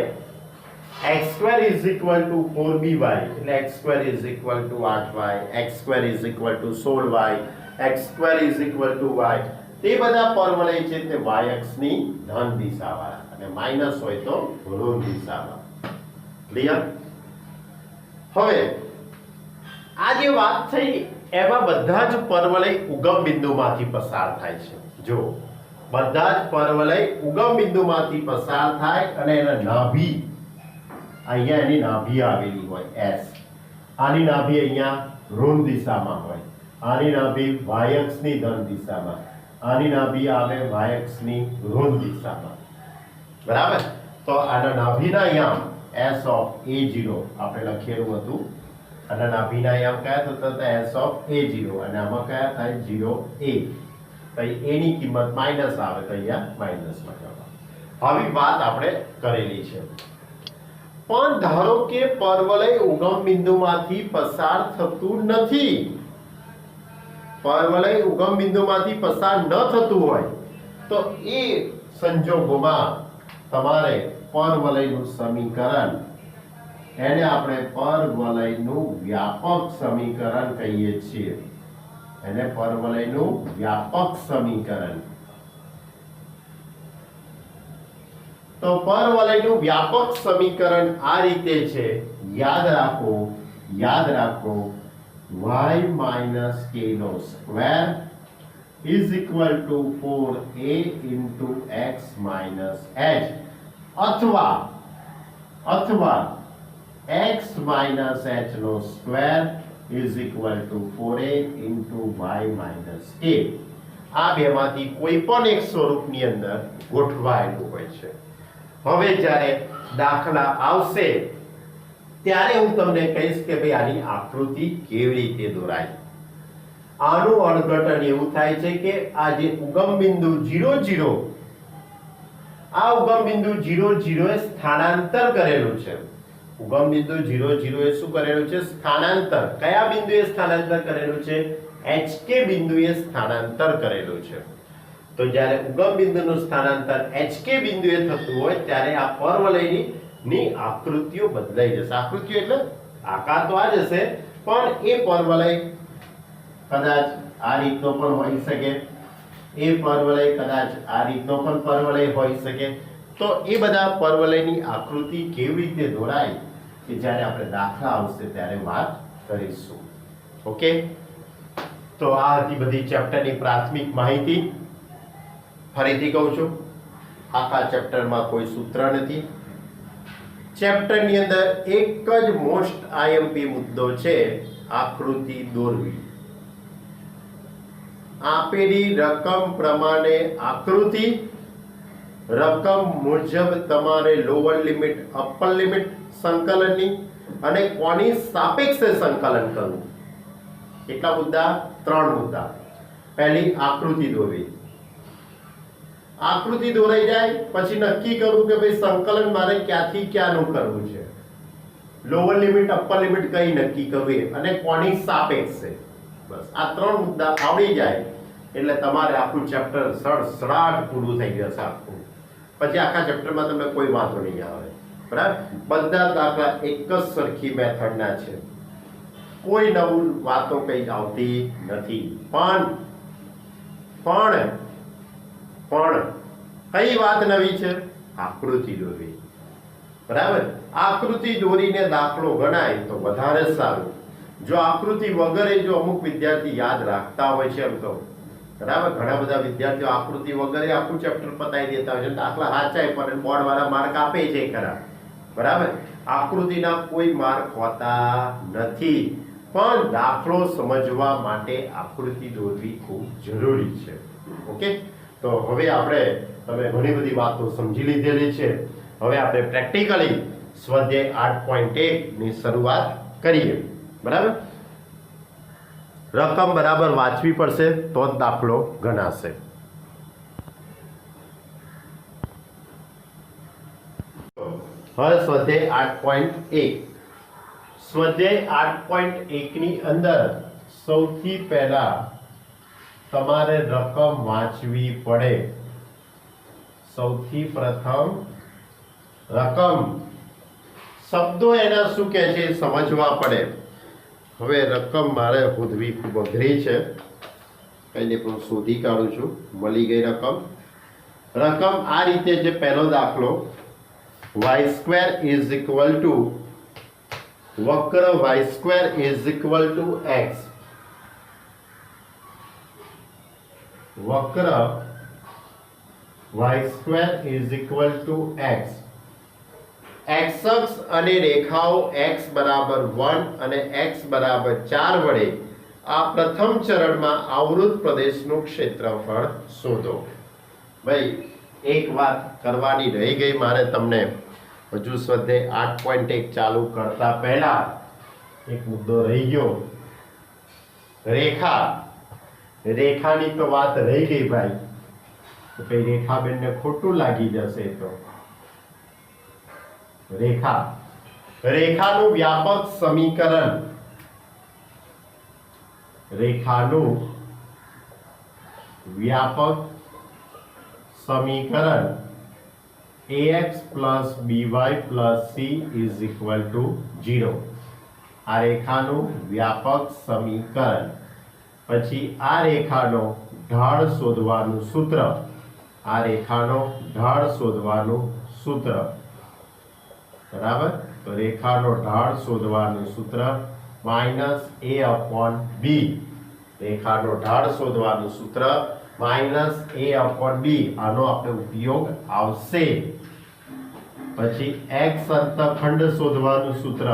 Speaker 1: x² is equal to 4by એટલે x² is equal to 8y, x² is equal to 16y, x² is equal to y. તે બધા પરવલય છે તે y અક્ષની ધન દિશાવાળા, અને માઈનસ હોય તો ઋણ દિશામાં. ક્લિયર? હવે આ જે વાત થઈ એમાં બધા જ પરવલય ઉગમ બિંદુમાંથી પસાર થાય છે. જો બધા જ પરવલય ઉગમ બિંદુમાંથી પસાર થાય અને એના નાભી, અહીંયા એની નાભી આવેલી હોય S. આની નાભી અહીંયા ઋણ દિશામાં હોય, આની નાભી y અક્ષની ધન દિશામાં, આની નાભી આવે y અક્ષની ઋણ દિશામાં. બરાબર? તો આના નાભીના યામ S of A0 આપણે લખેલું હતું. આના નાભીના યામ કયા થતા હતા? S of A0, અને આમાં કયા થાય? 0a. તો a ની કિંમત માઈનસ આવે તો અહીંયા માઈનસ લખવા. આવી વાત આપણે કરેલી છે. પણ ધારો કે પરવલય ઉગમ બિંદુમાંથી પસાર થતું નથી, પરવલય ઉગમ બિંદુમાંથી પસાર ન થતું હોય તો એ સંજોગોમાં તમારે પરવલયનું સમીકરણ, એને આપણે પરવલયનું વ્યાપક સમીકરણ કહીએ છીએ. એને પરવલયનું વ્યાપક સમીકરણ. તો પરવલયનું વ્યાપક સમીકરણ આ રીતે છે. યાદ રાખો y - k નો square is equal to 4a into x minus h अथवा x minus h નો સ્ક્વેર is equal to 4a into y minus k આ બેમાંથી કોઈ પણ એક સ્વરૂપની અંદર ગોઠવાયેલું હોય છે. હવે જ્યારે દાખલા આવશે ત્યારે હું તમને કહીશ કે ભાઈ આની આકૃતિ કેવી રીતે દોરાય. આનું અર્થઘટન એવું થાય છે કે આ જે ઉગમ બિંદુ 0 0 આ ઉગમ બિંદુ 0 0 એ સ્થાનાંતર કરેલું છે. ઉગમ બિંદુ 0 0 એ શું કરેલું છે? સ્થાનાંતર. કયા બિંદુએ સ્થાનાંતર કરેલું છે? HK બિંદુએ સ્થાનાંતર કરેલું છે. તો જ્યારે ઉગમ બિંદુનું સ્થાનાંતર HK બિંદુએ થતું હોય ત્યારે આ પરવલયની આકૃતિઓ બદલાઈ જશે. આકૃતિઓ એટલે આકાર તો આ જ હશે, પણ એ પરવલય કદાચ આ રીતનો પણ હોઈ શકે, એ પરવલય કદાચ આ રીતનો પણ પરવલય હોઈ શકે. તો એ બધા પરવલયની આકૃતિ કેવી રીતે દોરાય કે જ્યારે આપણે દાખલા આવશે ત્યારે વાત કરીશું. ઓકે, તો આ હતી બધી ચેપ્ટરની પ્રાથમિક માહિતી. ફરીથી કહું છું, આખા ચેપ્ટરમાં કોઈ સૂત્ર નથી. ચેપ્ટરની અંદર એક જ મોસ્ટ આઈએમપી મુદ્દો છે, આકૃતિ દોરવી. આપેલી રકમ પ્રમાણે આકૃતિ, રકમ મુજબ તમારે લોઅર લિમિટ અપર લિમિટ સંકલનની અને કોની સાપેક્ષે સંકલન કરવું. કેટલા મુદ્દા? 3 મુદ્દા. પહેલી આકૃતિ દોરવી. આકૃતિ દોરાઈ જાય પછી નક્કી કરવું કે ભાઈ સંકલન મારે ક્યાંથી ક્યાંનું કરવું છે, લોઅર લિમિટ અપર લિમિટ કઈ નક્કી કરવી અને કોની સાપેક્ષે. બસ આ 3 મુદ્દા આવડી જાય એટલે તમારે આખું ચેપ્ટર સડસડાટ પૂરું થઈ જશે. આખું પછી આખા ચેપ્ટરમાં તમને કોઈ વાંધો નહીં આવે. બરાબર, બધા દાખલા એક જ સરખી મેથડના છે, કોઈ નવું વાતો કઈ આવતી નથી. પણ કઈ વાત નવી છે? આકૃતિ દોરવી. બરાબર, આકૃતિ દોરીને દાખલો ગણાય તો વધારે સારું. જો આકૃતિ વગરે જો અમુક વિદ્યાર્થી યાદ રાખતા હોય છે, એમ તો બરાબર ઘણા બધા વિદ્યાર્થીઓ આકૃતિ વગરે આખું ચેપ્ટર પતાવી દેતા હોય છે, દાખલા સાચાય પણ બોર્ડ વાળા માર્ક આપે છે ખરા. બરાબર, આકૃતિના કોઈ માર્ક હોતા નથી, પણ દાખલો સમજવા માટે આકૃતિ દોરવી ખૂબ જરૂરી છે. ઓકે, તો હવે આપણે તમે ઘણી બધી વાતો સમજી લીધેલી છે. હવે આપણે પ્રેક્ટિકલી સ્વાધ્યાય 8.1 ની શરૂઆત કરીએ. બરાબર, રકમ બરાબર વાંચવી પડશે તો જ દાખલો ગણાશે. હવે સ્વાધ્યાય 8.1. સ્વાધ્યાય 8.1 ની અંદર સૌથી પહેલા તમારે રકમ વાંચવી પડે. સૌથી પ્રથમ રકમ શબ્દો એના શું કહે છે સમજવા પડે. હવે રકમ મારે શોધવી ખૂબ અઘરી છે, કંઈ નહીં પણ શોધી કાઢું છું. મળી ગઈ રકમ. રકમ આ રીતે છે. પહેલો દાખલો, y² ઇઝ ઇક્વલ ટુ વક્ર y² is equal to x. વક્ર y² is equal to x. x અક્ષ અને રેખાઓ x બરાબર 1 અને x બરાબર 4 વડે આ પ્રથમ ચરણમાં આવૃત પ્રદેશનું ક્ષેત્રફળ શોધો. ભાઈ એક વાત કરવાની રહી ગઈ મારે તમને. હજુ સ્વાધ્યાય 8.1 ચાલુ કરતા પહેલા એક મુદ્દો રહી ગયો. રેખાની તો વાત રહી ગઈ ભાઈ. તો કઈ રેખાબેનને ખોટું લાગી જશે તો રેખાનું વ્યાપક સમીકરણ. રેખાનું વ્યાપક સમીકરણ ax plus by plus c is equal to 0. આ રેખાનું વ્યાપક સમીકરણ. પછી આ રેખાનો ઢાળ શોધવાનું સૂત્ર. આ રેખાનો ઢાળ શોધવાનું સૂત્ર. બરાબર, તો રેખાનો ઢાળ શોધવાનું સૂત્ર -a/b. રેખાનો ઢાળ શોધવાનું સૂત્ર માઇનસ a અપોન b આનો આપણે ઉપયોગ આવશે. પછી x અંતખંડ શોધવાનું સૂત્ર,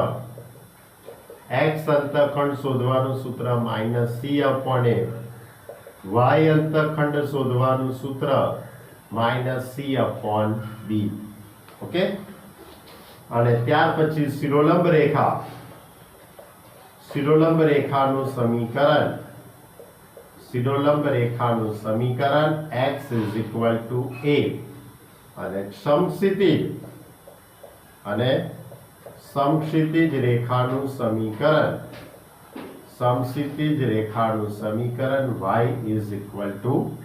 Speaker 1: x અંતખંડ શોધવાનું સૂત્ર minus c upon a, y અંતખંડ શોધવાનું સૂત્ર minus c upon b. Okay. અને ત્યાર પછી શિરોલંબ રેખા, શિરોલંબ રેખાનું સમીકરણ, શિરોલંબ રેખાનું સમીકરણ x a અને સમક્ષિતિજ રેખાનું સમીકરણ, સમક્ષિતિજ રેખાનું સમીકરણ y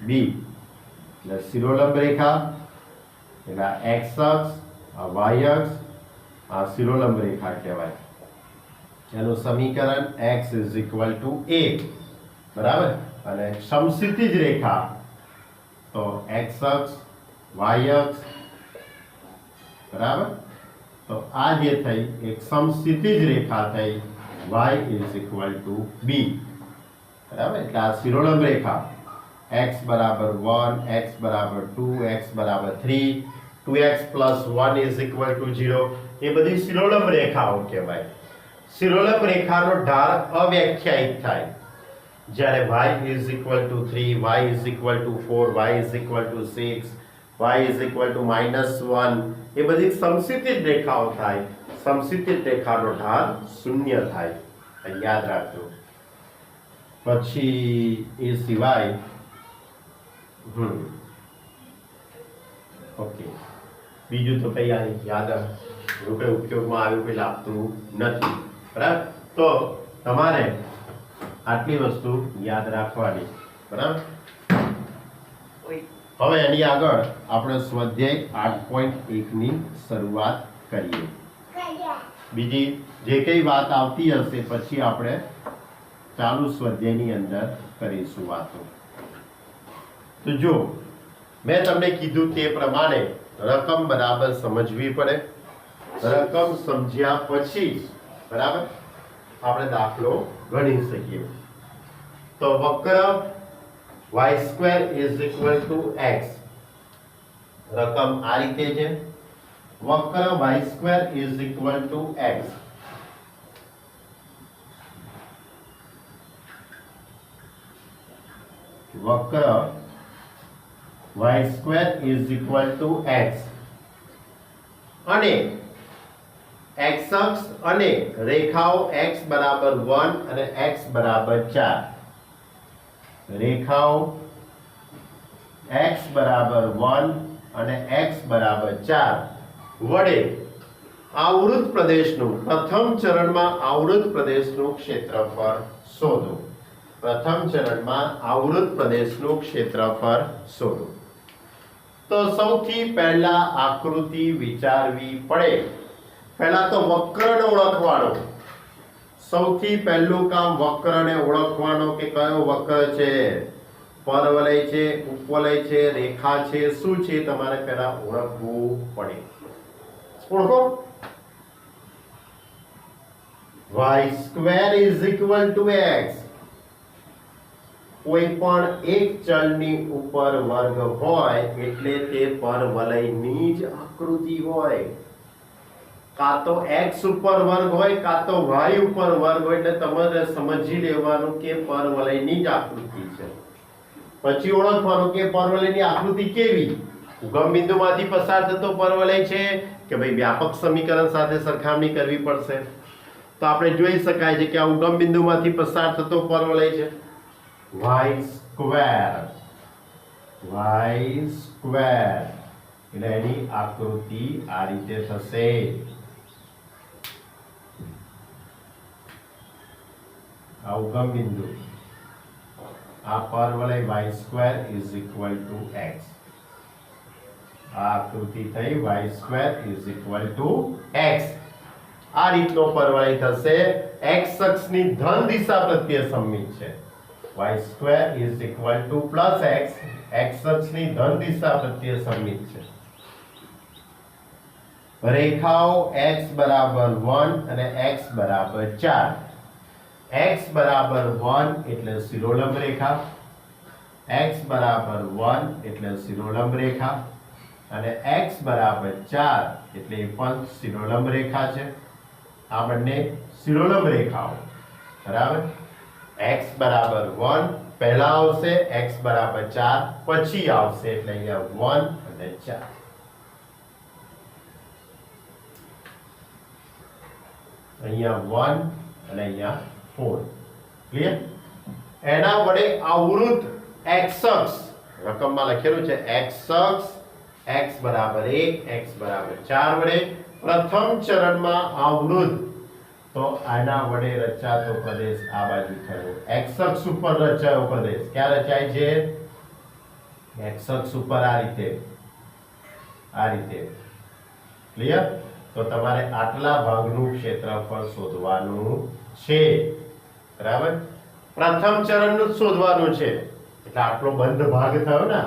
Speaker 1: b. એટલે શિરોલંબ રેખા એટલે x અક્ષ, આ y અક્ષ, આ શિરોલંબ રેખા કહેવાય. એનું સમીકરણ x a, બરાબર. અને સમક્ષિતિજ રેખા તો x અક્ષ, y અક્ષ, બરાબર. તો આ જે થઈ એક સમક્ષિતિજ રેખા થઈ y b, બરાબર. એટલે આ શિરોલંબ રેખા x બરાબર 1, x બરાબર 2, x બરાબર 3, 2x plus 1 is equal to 0, એ બધી શિરોલંબ રેખાઓ કહેવાય. શિરોલંબ રેખાનો ઢાળ અવ્યાખ્યાયિત થાય જ્યારે y is equal to 3, y is equal to 4, y is equal to 6, y is equal to -1, એ બધી સમક્ષિતિજ રેખાઓ થાય. સમક્ષિતિજ રેખાનો ઢાળ શૂન્ય થાય, યાદ રાખજો. પછી એ સિવાય ઓકે, બીજું તો કઈ યાદ રૂપે ઉપયોગમાં આવ્યું કઈ લાગતું નથી, બરાબર. તો તમારે આટલી વસ્તુ યાદ રાખવાની, બરાબર. હવે એની આગળ આપણે સ્વાધ્યાય 8.1 ની શરૂઆત કરીએ. બીજી જે કઈ વાત આવતી હશે પછી આપણે ચાલુ સ્વાધ્યાયની અંદર કરીશું વાતો. તો જો મેં તમને કીધું તે પ્રમાણે રકમ બરાબર સમજવી પડે. રકમ સમજ્યા પછી, બરાબર, આપણે દાખલો ગણી શકીએ. તો વક્ર y² = x, રકમ આ રીતે છે. વક્ર y² = x, વક્ર y² = x અને x અક્ષ અને રેખાઓ x બરાબર 1 અને x બરાબર 4, રેખાઓ x બરાબર 1 અને x બરાબર 4 વડે આવૃત પ્રદેશનું, પ્રથમ ચરણમાં આવૃત પ્રદેશનું ક્ષેત્રફળ શોધો. પ્રથમ ચરણમાં આવૃત પ્રદેશનું ક્ષેત્રફળ શોધો. તો સૌથી પહેલા આકૃતિ વિચારવી પડે. પહેલા તો વક્રને ઓળખવાનો. સૌથી પહેલું કામ વક્રને ઓળખવાનો કે કયો વક્ર છે, પરવલય છે, ઉપવલય છે, રેખા છે, શું છે, તમારે પહેલા ઓળખવું પડે. ઓળખો. y² = x. કોઈ પણ એક ચલની ઉપર વર્ગ હોય એટલે તે પરવલયની જ આકૃતિ હોય. કાં તો x ઉપર વર્ગ હોય કાં તો y ઉપર વર્ગ હોય, એટલે તમારે સમજી લેવાનું કે પરવલયની જ આકૃતિ છે. પછી ઓળખવાનું કે પરવલયની આકૃતિ કેવી, ઉગમ બિંદુમાંથી પસાર થતો પરવલય છે કે ભાઈ વ્યાપક સમીકરણ સાથે સરખામણી કરવી પડશે. તો આપણે જોઈ શકાય છે કે આ ઉગમ બિંદુમાંથી પસાર થતો પરવલય છે y², એટલે એની આકૃતિ આ રીતે થશે. આ ઉગમ બિંદુ, આ પરવલય y² = x, આ આકૃતિ થઈ y² = x. આ રીતનો પરવલય થશે. x અક્ષની ધન દિશા પ્રત્યે સમમિત છે. y² = x, x અક્ષની ધન દિશા પ્રત્યે સમમિત છે. રેખાઓ x બરાબર 1 અને x બરાબર 4. x બરાબર 1 એટલે શિરોલંબ રેખા, x બરાબર 1 એટલે શિરોલંબ રેખા અને x બરાબર 4 એટલે એ પણ શિરોલંબ રેખા છે. આ બંને શિરોલંબ રેખાઓ બરાબર. x બરાબર 1 પહેલા આવશે, x બરાબર 4 પછી આવશે એટલે અહીંયા 1 અને 4. અહીંયા 1 અને અહીંયા 4. ક્લિયર? એના વડે આવૃત x અક્ષ રકમમાં લખેલું છે x અક્ષ x બરાબર 1 x બરાબર 4 વડે પ્રથમ ચરણમાં આવૃત. તો આના વડે રચાતો પ્રદેશ આ બાજુ થયો. x અક્ષ ઉપર રચાયો પ્રદેશ ક્યાં રચાય છે? x અક્ષ ઉપર આ રીતે ક્લિયર? તો તમારે આટલા ભાગનું ક્ષેત્રફળ શોધવાનું છે બરાબર. પ્રથમ ચરણનું શોધવાનું છે એટલે આટલો બંધ ભાગ થયો ને,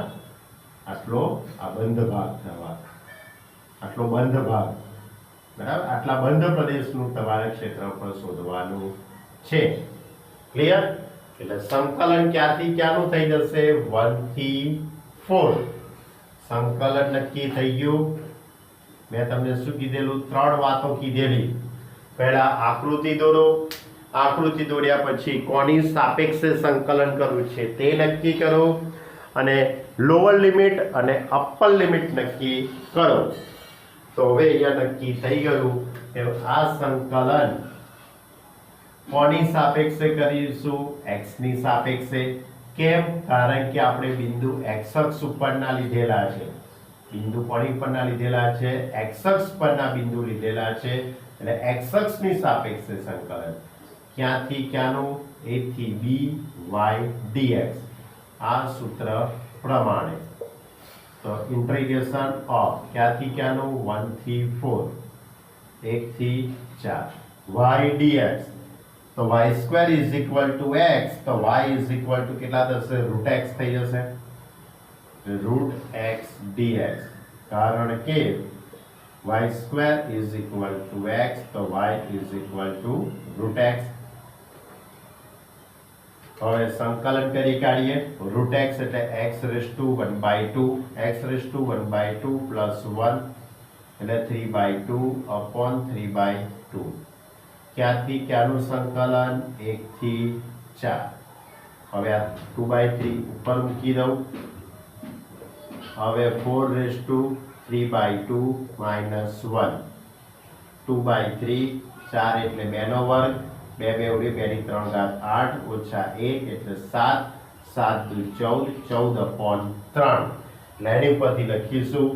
Speaker 1: આટલો આ બંધ ભાગ થયો, આટલો બંધ ભાગ બરાબર. આટલા બંધ પ્રદેશનું તમારે ક્ષેત્રફળ શોધવાનું છે. ક્લિયર? એટલે સંકલન ક્યાંથી ક્યાંનું થઈ જશે? 1 થી 4 સંકલન નક્કી થઈ ગયું. મેં તમને શું કીધેલું? 3 વાતો કીધેલી. પહેલા આકૃતિ દોરો, આકૃતિ દોર્યા પછી કોની સાપેક્ષે સંકલન કરવું છે તે નક્કી કરો અને લોઅર લિમિટ અને અપર લિમિટ નક્કી કરો. તો હવે અહીંયા નક્કી થઈ ગયું કે આ સંકલન કોની સાપેક્ષે કરીશું? x ની સાપેક્ષે. કેમ? કારણ કે આપણે બિંદુ x અક્ષ ઉપરના લીધેલા છે, બિંદુ કોની પરના લીધેલા છે? x અક્ષ પરના બિંદુ લીધેલા છે એટલે x અક્ષની સાપેક્ષે સંકલન. ક્યાંથી ક્યાંનું? a થી b y dx. આ સૂત્ર પ્રમાણે તો ઇન્ટિગ્રેશન ઓફ ક્યાંથી ક્યાંનું? 1 થી 4 1 થી 4 y dx. તો y² is equal to x. તો y ઇઝ ઇક્વલ ટુ કેટલા થશે? √x થઈ જશે, √x dx. કારણ કે y² is equal to x તો y is equal to √x. હવે સંકલન કરી કાઢીએ. √x એટલે x⁻², x⁻² પ્લસ 1 એટલે 3/2 અપોન 3/2. ક્યાંથી ક્યાંનું સંકલન? 1 થી 4. હવે આ 2/3 ઉપર મૂકી દઉં. હવે 4⁻³ માઇનસ 1 2/3 4 એટલે 2 નો વર્ગ 2 2 2 ની 3 ઘાત 8 ઓછા 1 એટલે 7 7 દુ 14 14/3. એટલે એની ઉપરથી લખીશું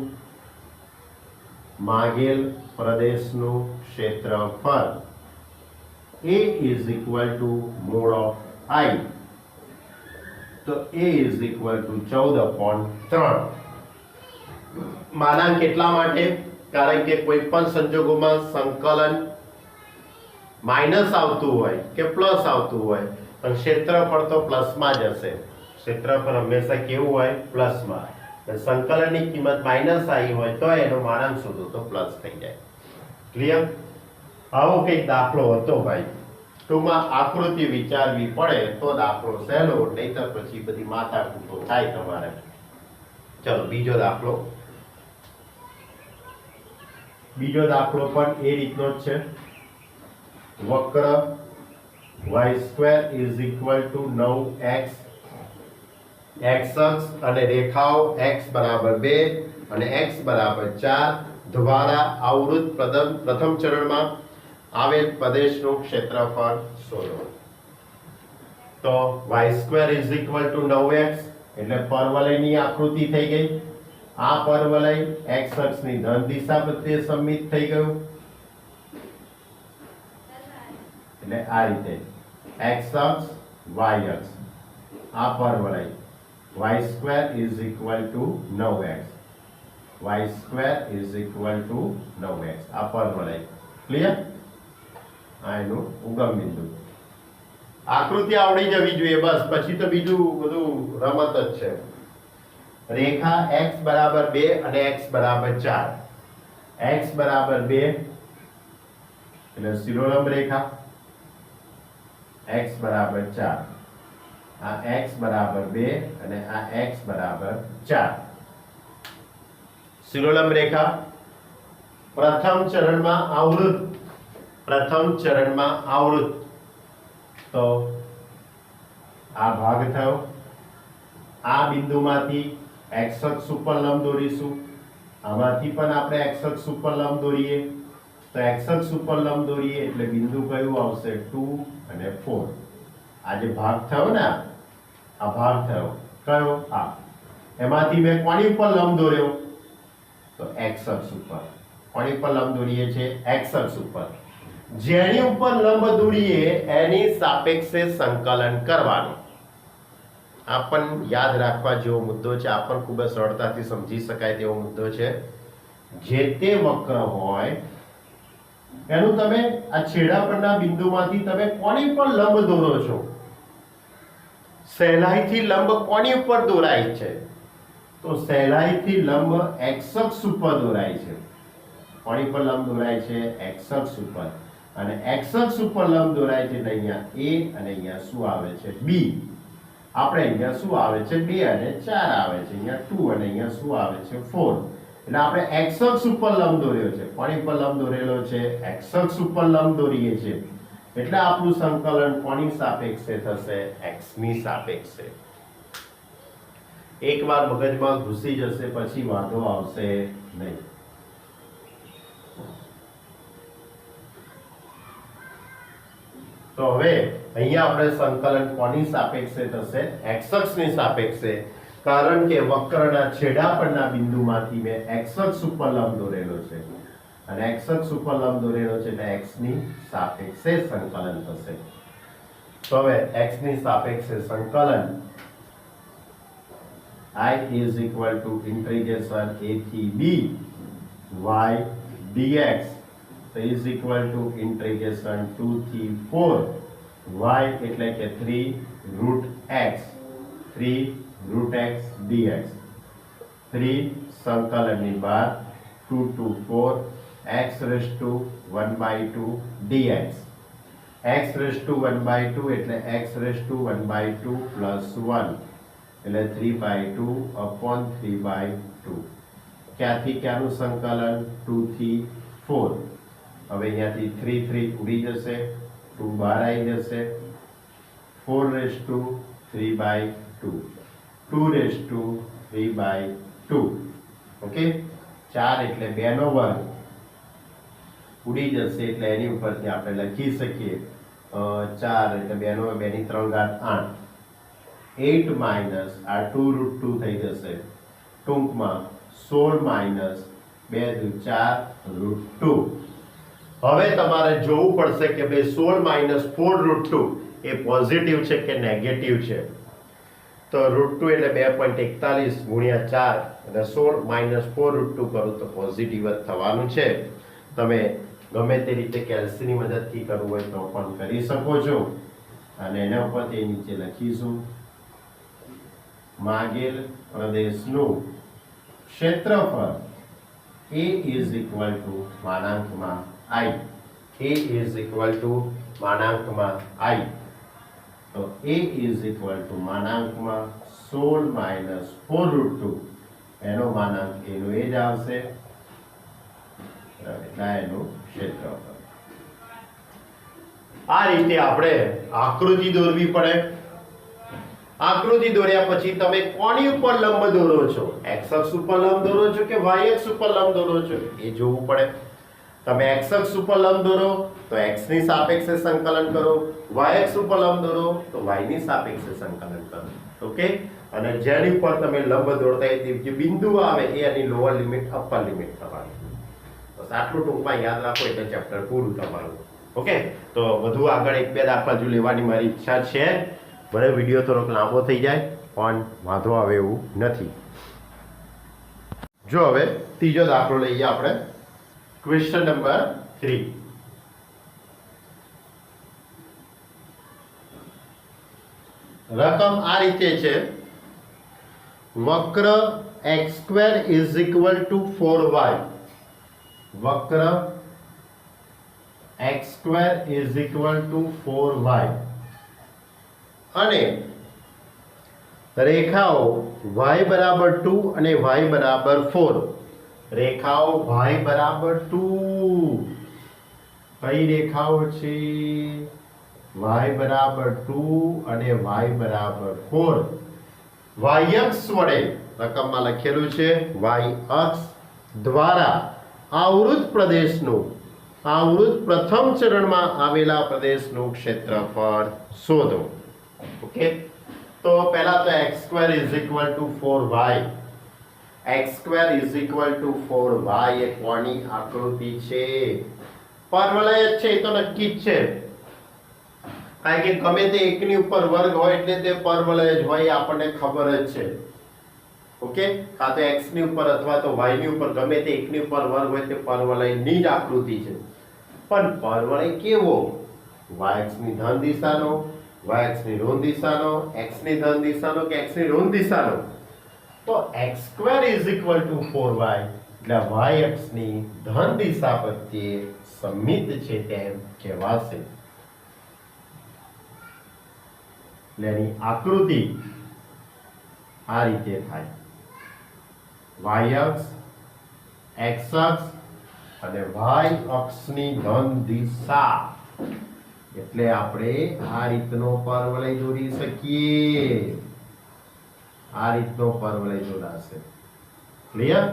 Speaker 1: માંગેલ પ્રદેશનું ક્ષેત્રફળ A is equal to mod of I. તો A is equal to 14/3. માનાંક એટલા માટે કારણ કે કોઈ પણ સંજોગોમાં સંકલન માઇનસ આવતું હોય કે પ્લસ આવતું હોય પણ ક્ષેત્રફળ તો પ્લસમાં જ હશે. ક્ષેત્રફળ હંમેશા કેવું હોય? પ્લસમાં. સંકલનની કિંમત માઇનસ આવી હોય તો એનો માનાંક શોધો તો પ્લસ થઈ જાય. ક્લિયર? આવો કંઈક દાખલો હતો ભાઈ. ટૂંકમાં આકૃતિ વિચારવી પડે તો દાખલો સહેલો, નહીતર પછી બધી માથાકૂટો થાય તમારે. ચલો બીજો દાખલો. બીજો દાખલો પણ એ રીતનો જ છે. વક્ર y² is equal two 9x. x અક્ષ અને રેખાઓ x બરાબર 2 અને x બરાબર 4 દ્વારા આવૃત પ્રથમ ચરણમાં આવેલ પ્રદેશનું ક્ષેત્રફળ શોધો. તો y² is equal two 9x એટલે પરવલયની આકૃતિ થઈ ગઈ. આ પરવલય x અક્ષની ધન દિશા પ્રત્યે સમમિત થઈ ગયું એટલે આ રીતે x અક્ષ y અક્ષ. આ પરવલય y² is equal two 9x. y² is equal two 9x. આ પરવલય. ક્લિયર? આ એનું ઉગમ બિંદુ. આકૃતિ આવડી જવી જોઈએ બસ, પછી તો બીજું બધું રમત જ છે. રેખા x બરાબર 2 અને x બરાબર 4. x બરાબર 2 એટલે શિરોલંબ રેખા, x બરાબર 4. આ x બરાબર 2 અને આ x બરાબર 4. શિરોલંબ રેખા પ્રથમ ચરણમાં આવૃત તો આ ભાગ થયો. આ બિંદુમાંથી x અક્ષ ઉપર લંબ દોરીશું. આમાંથી પણ આપણે x અક્ષ ઉપર લંબ દોરીએ તો x અક્ષ ઉપર લંબ દોરીએ એટલે બિંદુ કયું આવશે 2 અને 4. આ જે ભાગ થયો ને આ ભાગ થયો કયો આ એમાંથી મેં કોની ઉપર લંબ દોર્યો તો x અક્ષ ઉપર. કોની ઉપર લંબ દોરીએ છે x અક્ષ ઉપર. જેની ઉપર લંબ દોરીએ એની સાપેક્ષે સંકલન કરવાનું. આ પણ યાદ રાખવા જેવો મુદ્દો છે. આ પણ ખૂબ જ સરળતાથી સમજી શકાય તેવો મુદ્દો છે. જે તે વક્ર હોય એનું તમે આ છેડા પરના બિંદુમાંથી તમે કોની પર લંબ દોરો છો. સહેલાઈથી લંબ કોની ઉપર દોરાય છે તો સહેલાઈથી લંબ x અક્ષ ઉપર દોરાય છે. કોની પર લંબ દોરાય છે x અક્ષ ઉપર. અને x અક્ષ ઉપર લંબ દોરાય છે એટલે અહીંયા a અને અહીંયા શું આવે છે b. આપણે અહીંયા શું આવે છે 2 અને 4 આવે છે. અહીંયા 2 અને અહીંયા શું આવે છે 4. એટલે આપણે x અક્ષ ઉપર લંબ દોર્યો છે. કોની પર લંબ દોરેલો છે x અક્ષ ઉપર લંબ દોરીએ છે એટલે આપણું સંકલન કોની સાપેક્ષે થશે x ની સાપેક્ષે. એકવાર મગજમાં ઘૂસી જશે પછી વાંધો આવશે નહીં. તો હવે અહીંયા આપણે સંકલન કોની સાપેક્ષે થશે x અક્ષની સાપેક્ષે. કારણ કે વક્રના છેડા પરના બિંદુમાંથી મેં x અક્ષ ઉપર લંબ દોરેલો છે અને x અક્ષ ઉપર લંબ દોરેલો છે એટલે x ની સાપેક્ષે સંકલન થશે. તો હવે x ની સાપેક્ષે સંકલન I is equal to integration a થી b y dx is equal to integration 2 થી 4 y એટલે કે 3 root x dx. 3 સંકલનની બહાર 2 to 4 x raised to 1/2 dx. x raised to 1/2 એટલે x raised to 1/2 plus 1 એટલે 3/2 upon 3/2. ક્યાંથી ક્યાંનું સંકલન 2 થી 4. હવે અહીંયાથી 3 ઉડી જશે 2 બહાર આવી જશે 4 raised to 3/2 2 raised to 3/2. Okay 4 એટલે 2 નો વર્ગ ઉડી જશે એટલે એની ઉપરથી આપણે લખી શકીએ 4 એટલે 2 નો 2 ની 3 ઘાત 8. 8 માઇનસ આ 2 રૂટ 2 થઈ જશે ટૂંકમાં 16 માઇનસ 2 દુ 4 રૂટ 2. હવે તમારે જોવું પડશે કે ભાઈ 16 માઇનસ 4 રૂટ 2 એ પોઝિટિવ છે કે નેગેટિવ છે. તો રૂટ 2 એટલે 2.41 ગુણ્યા 4 અને 16 માઇનસ 4 રૂટ 2 કરો તો પોઝિટિવ જ થવાનું છે. તમે ગમે તે રીતે કેલ્સીની મદદથી કરવું હોય તો પણ કરી શકો છો. અને એના ઉપર તે નીચે લખીશું માગેલ પ્રદેશનું ક્ષેત્રફળ A is equal to માનાંકમાં I. A is equal to માનાંકમાં I. તો A is equal to માનાંકમાં 16 માઇનસ 4 રૂટ 2 એનો માનાંક એનો એ જ આવશે એટલે એનું ક્ષેત્રફળ. આ રીતે આપણે આકૃતિ દોરવી પડે. આકૃતિ દોર્યા પછી તમે કોની ઉપર લંબ દોરો છો x અક્ષ ઉપર લંબ દોરો છો કે y અક્ષ ઉપર લંબ દોરો છો એ જોવું પડે. તમે x અક્ષ ઉપર લંબ દોરો તો x ની સાપેક્ષે સંકલન કરો. y અક્ષ ઉપર લંબ દોરો તો y ની સાપેક્ષે સંકલન કરો. ઓકે અને જેની ઉપર તમે લંબ દોરતા હોય જે બિંદુ આવે એ એની લોઅર લિમિટ અપર લિમિટ થવાની. બસ આટલું ટૂંકમાં યાદ રાખો એટલે ચેપ્ટર પૂરું તમારું. ઓકે તો વધુ આગળ એક બે દાખલા જો લેવાની મારી ઈચ્છા છે. ભલે વિડીયો થોડોક લાંબો થઈ જાય પણ વાંધો આવે એવું નથી. જો હવે ત્રીજો દાખલો લઈએ આપણે. Question number 3. રકમ આ રીતે છે. વક્ર x² is equal to 4y. વક્ર x² is equal to 4y અને રેખાઓ y બરાબર 2 અને y બરાબર 4, રેખાઓ y બરાબર 2, કઈ રેખાઓ છે? y બરાબર 2 અને y બરાબર 4. y અક્ષ વડે રકમમાં લખેલું છે y અક્ષ દ્વારા આવૃત પ્રથમ ચરણમાં આવેલા પ્રદેશનું ક્ષેત્રફળ શોધો. ઓકે, તો પહેલા તો x² = 4y, x² = 4y એ કોની આકૃતિ છે? પરવલય જ છે, એ તો નક્કી જ છે, કારણ કે ગમે તે એકની ઉપર વર્ગ હોય એટલે તે પરવલય જ હોય, આપણને ખબર જ છે. ઓકે, કાં તો x ની ઉપર અથવા તો y ની ઉપર ગમે તે એકની ઉપર વર્ગ હોય તે પરવલયની જ આકૃતિ છે. પણ પરવલય કેવો? y અક્ષની ધન દિશાનો, y અક્ષની ઋણ દિશાનો, x ની ધન દિશાનો કે x ની ઋણ દિશાનો? તો x² = 4y એટલે y અક્ષની ધન દિશા પ્રત્યે સમમિત છે તેમ કહેવાશે. એટલે એની આકૃતિ આ રીતે થાય: y અક્ષ, x અક્ષ અને y અક્ષની ધન દિશા. એટલે આપણે આ રીતનો પરવલય દોરી શકીએ, આ રીતનો પરવલય દોરાશે. ક્લિયર?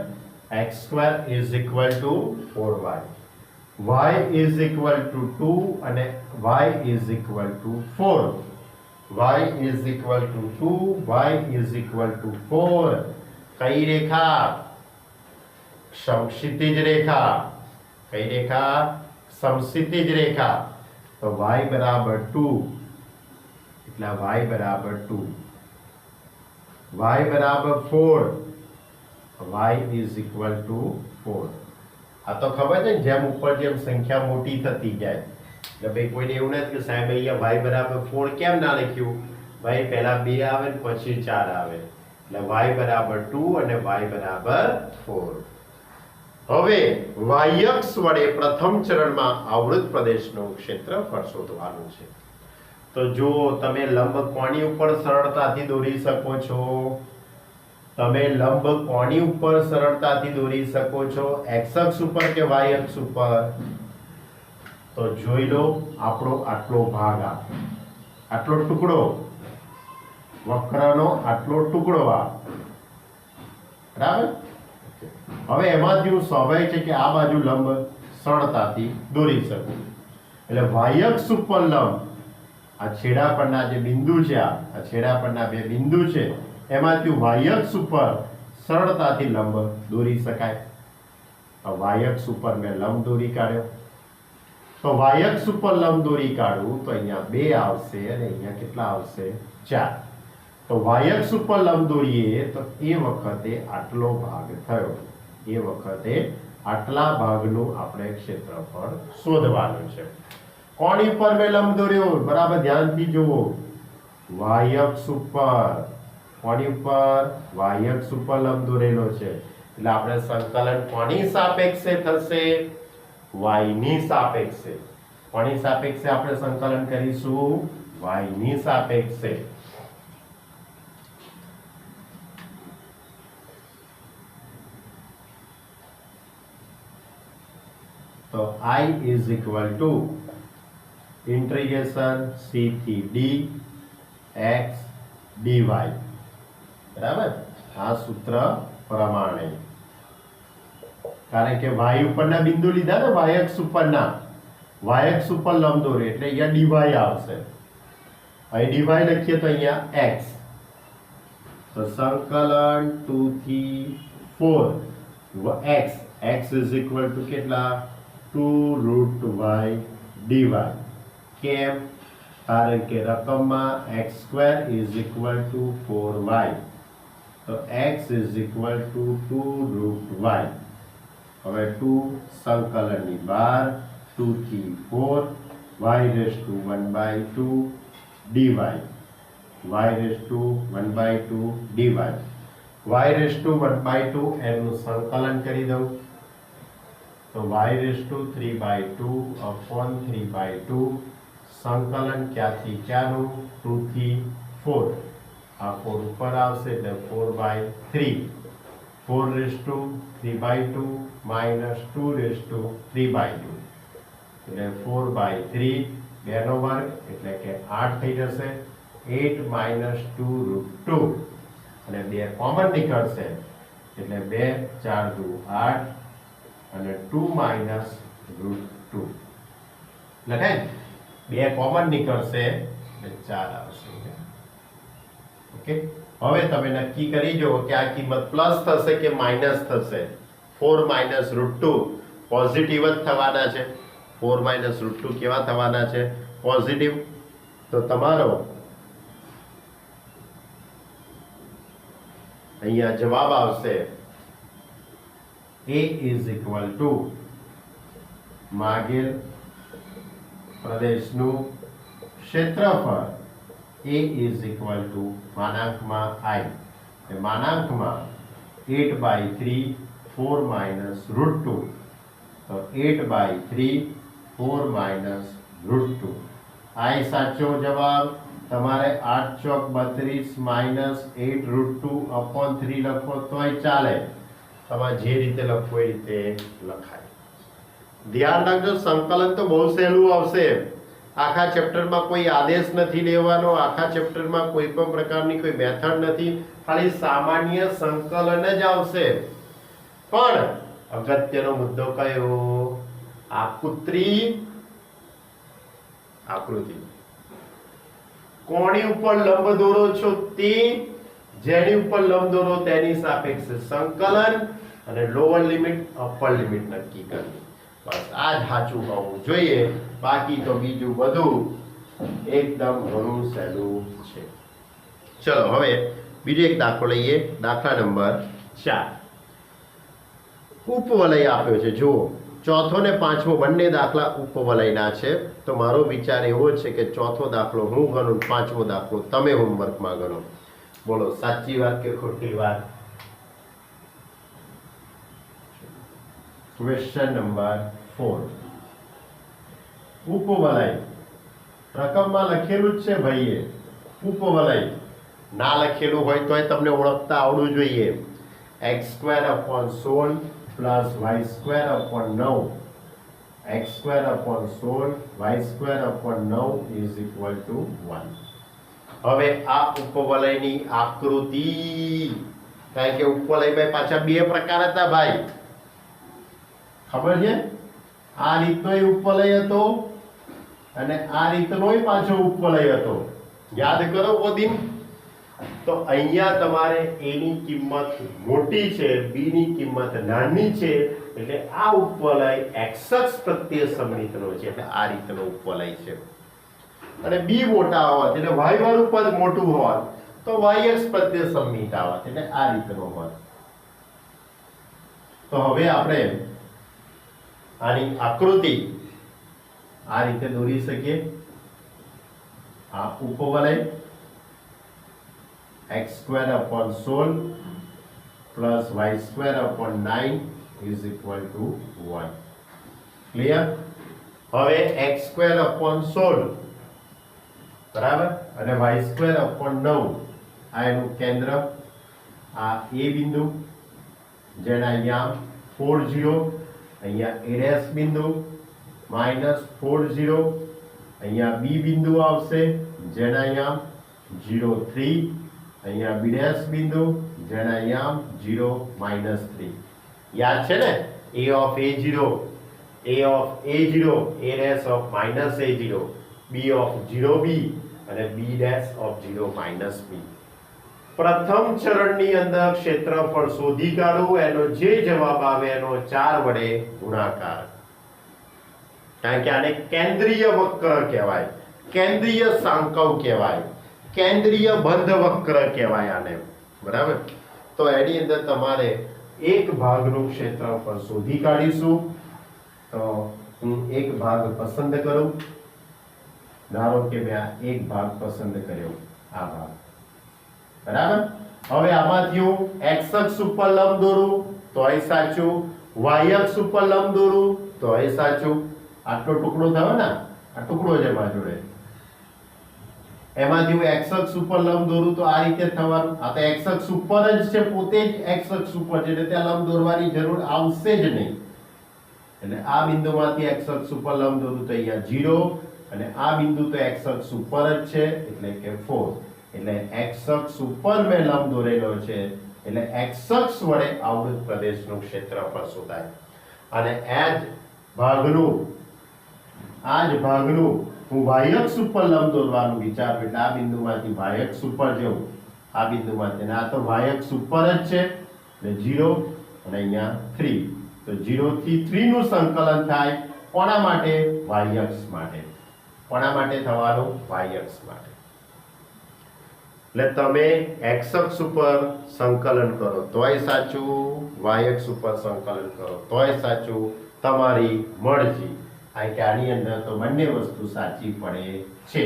Speaker 1: x² = 4y, y = 2 અને y = 4. y = 2, y = 4. કઈ રેખા? સમક્ષિતિજ રેખા. કઈ રેખા? સમક્ષિતિજ રેખા. તો y બરાબર 2 એટલે y બરાબર 2, y બરાબર 4, y = 4. આ તો ખબર છે ને, જેમ ઉપર જેમ સંખ્યા મોટી થતી જાય એટલે ભાઈ કોઈને એવું નથી કે સાહેબ અહીંયા y બરાબર 4 કેમ ના લખ્યું? ભાઈ પહેલા 2 આવે ને પછી 4 આવે, એટલે y બરાબર 2 અને y બરાબર 4. હવે y અક્ષ વડે પ્રથમ ચરણમાં આવૃત પ્રદેશનું ક્ષેત્રફળ શોધવાનું છે. તો જો તમે લંબ કોણી ઉપર સરળતાથી દોરી શકો છો, તમે લંબ કોણી ઉપર સરળતાથી દોરી શકો છો, x અક્ષ ઉપર કે y અક્ષ ઉપર? તો જોઈ લો, આપણો આટલો ભાગ, આટલો ટુકડો, વક્રનો આટલો ટુકડો આ, બરાબર? હવે એમાંથી હું સ્વાભાવિક છે કે આ બાજુ લંબ સરળતાથી દોરી શકું. એટલે y અક્ષ ઉપર લંબ, આ છેડા પરના જે બિંદુ છે, આ છેડા પરના બે બિંદુ છે, એમાંથી y અક્ષ ઉપર સરળતાથી લંબ દોરી શકાય. y અક્ષ ઉપર મેં લંબ દોરી કાઢ્યો. તો y અક્ષ ઉપર લંબ દોરી કાઢું તો અહીંયા 2 આવશે અને અહીંયા કેટલા આવશે? 4. તો y અક્ષ ઉપર લંબ દોરીએ તો એ વખતે આટલો ભાગ થયો, એ વખતે આટલા ભાગનું આપણે ક્ષેત્રફળ શોધવાનું છે. કોની ઉપર મેં લંબ દોર્યો? બરાબર ધ્યાનથી જુઓ, y અક્ષ ઉપર. કોની ઉપર? y અક્ષ ઉપર લંબ દોરેલો છે, એટલે આપણે સંકલન કોની સાપેક્ષે થશે? y ની સાપેક્ષે. કોની સાપેક્ષે આપણે સંકલન કરીશું? y ની સાપેક્ષે. તો I = integration c થી d x dy. બરાબર? આ સૂત્ર પ્રમાણે, કારણ કે y ઉપરના બિંદુ લીધા ને, y અક્ષ ઉપરના, y અક્ષ ઉપર લંબ દોર્યો એટલે અહીંયા dy આવશે. અહીં dy લખીએ તો અહીંયા x. તો સંકલન 2 થી 4 x = કેટલા? 2√y dy. કેમ? કારણ કે રકમમાં x² = 4y, તો x = 2√y. હવે 2 સંકલનની બહાર, 2 થી 4 y⁻²² dy, y⁻²² dy. y⁻² એનું સંકલન કરી દઉં તો y⁻³ / 3/2 સંકલન ક્યાંથી ક્યાંનું? 2 થી 4. આ 4 ઉપર આવશે એટલે 4/3, 4/3/2 માઇનસ 2/3/2 એટલે 4/3, 2 નો વર્ગ એટલે કે 8 થઈ જશે. 8 માઇનસ 2√2 અને 2 કોમન નીકળશે એટલે 2 4 દુ 8 અને 2 માઇનસ √2 લખાય. 2 કોમન નીકળશે એટલે 4 આવશે. ઓકે, હવે તમે નક્કી કરી જો કે આ કિંમત પ્લસ થશે કે માઇનસ થશે. 4 માઇનસ √2 પોઝિટિવ જ થવાના છે. 4 માઇનસ √2 કેવા થવાના છે? પોઝિટિવ. તો તમારો અહીંયા જવાબ આવશે A ઇઝ ઇક્વલ ટુ માગેલ પ્રદેશનું ક્ષેત્રફળ A ઇઝ ઇક્વલ ટુ માનાંકમાં I એટલે માનાંકમાં 8/3 4 માઇનસ √2 તો 8/3 4 માઇનસ √2 I સાચો જવાબ. તમારે 8 ચોક 32 માઇનસ 8√2/3 લખો તોય ચાલે. તમારે જે રીતે લખવું એ રીતે લખાય. ધ્યાન રાખજો, સંકલન તો બહુ સહેલું આવશે. આખા ચેપ્ટરમાં કોઈ આદેશ નથી લેવાનો, આખા ચેપ્ટરમાં કોઈ પણ પ્રકારની કોઈ મેથડ નથી, ખાલી સામાન્ય સંકલન જ આવશે. પણ અગત્યનો મુદ્દો કયો? આકૃતિ. કોની ઉપર લંબ દોરો છો તે, જેની ઉપર લંબ દોરો તેની સાપેક્ષે સંકલન અને લોઅર લિમિટ અપર લિમિટ નક્કી કરવી. બસ આ જ સાચું હોવું જોઈએ. બાકી તો બીજું બધું એકદમ ઘણું સહેલું છે. ચલો હવે બીજો એક દાખલો લઈએ. દાખલા નંબર 4. ઉપવલય આપ્યો છે. જુઓ, ચોથો ને પાંચમો બંને દાખલા ઉપવલયના છે. તો મારો વિચાર એવો છે કે ચોથો દાખલો હું ગણું, પાંચમો દાખલો તમે હોમવર્કમાં ગણો. બોલો સાચી વાત કે ખોટી વાત? Question number 4. ઉપવલય રકમમાં લખેલું જ છે ભાઈએ. ઉપવલય ના લખેલું હોય તોય તમને ઓળખતા આવડવું જોઈએ. x²/16 plus y²/9 x²/16 y²/9 is equal to 1. હવે આ ઉપવલયની આકૃતિ, કારણ કે ઉપવલયમાં પાછા બે પ્રકાર હતા ભાઈ, ખબર છે? આ રીતનો ઉપવલય હતો અને આ રીતનો પાછો ઉપવલય હતો. યાદ કરો ઓદીન. તો અહીંયા તમારે a ની કિંમત મોટી છે, b ની કિંમત નાની છે, એટલે આ ઉપવલય x અક્ષ પ્રત્યે સમમિતનો છે, એટલે આ રીતનો ઉપવલય છે. અને b મોટા હોત એટલે y વાળું પદ મોટું હોત તો y અક્ષ પ્રત્યે સમમિત આવત, એટલે આ રીતનો હોત. તો હવે આપણે આની આકૃતિ આ રીતે દોરી શકીએ. આ ઉપવલય x²/16 plus y²/9 is equal to 1. Clear? હવે x²/16 બરાબર અને y²/9 આ એનું કેન્દ્ર, આ a બિંદુ જેને અહીંયા 40, અહીંયા a' બિંદુ -40, અહીંયા b બિંદુ આવશે જેને અહીંયા 0,3, અહીંયા b' બિંદુ જેને અહીંયા 0, -3. યાદ છે ને? a of a0, a of a0, a' of -a0, b of 0b અને b' of 0 - b. પ્રથમ ચરણની અંદર ક્ષેત્રફળ શોધી કાઢવું, એનો જે જવાબ આવે એનો 4 વડે ગુણાકાર. કારણ કે આને કેન્દ્રીય વક્ર કહેવાય, કેન્દ્રીય સાંકવ કહેવાય, કેન્દ્રીય બંધ વક્ર કહેવાય આને. બરાબર? તો એની અંદર તમારે એક ભાગનું ક્ષેત્રફળ શોધી કાઢીશું. તો હું એક ભાગ પસંદ કરું. ધારો કે મેં આ એક ભાગ પસંદ કર્યો, આ ભાગ. બરાબર? હવે આમાંથી હું x અક્ષ ઉપર લંબ દોરું તોય સાચું, y અક્ષ ઉપર લંબ દોરું તોય સાચું. આટલો ટુકડો થયો ને, આ ટુકડો છે મારા જોડે. એમાંથી હું x અક્ષ ઉપર લંબ દોરું તો આ રીતે થવાનું. આ તો x અક્ષ ઉપર જ છે, પોતે જ x અક્ષ ઉપર છે એટલે ત્યાં લંબ દોરવાની જરૂર આવશે જ નહીં. એટલે આ બિંદુમાંથી x અક્ષ ઉપર લંબ દોરું તો અહીંયા 0 અને આ બિંદુ તો x અક્ષ ઉપર જ છે એટલે કે 4. એટલે x અક્ષ ઉપર મેં લંબ દોરેલો છે એટલે x અક્ષ વડે આવૃત પ્રદેશનું ક્ષેત્રફળ શોધાય. અને આ જ ભાગનું હું y અક્ષ ઉપર લંબ દોરવાનું વિચારું એટલે આ બિંદુમાંથી y અક્ષ ઉપર જવું, આ બિંદુમાંથી, અને આ તો y અક્ષ ઉપર જ છે એટલે 0 અને અહીંયા 3. તો 0 થી 3 નું સંકલન થાય. કોના માટે? y અક્ષ માટે. કોના માટે થવાનું? y અક્ષ માટે. એટલે તમે x અક્ષ ઉપર સંકલન કરો તોય સાચું, y અક્ષ ઉપર સંકલન કરો તોય સાચું, તમારી મરજી. કારણ કે આની અંદર તો બંને વસ્તુ સાચી પડે છે.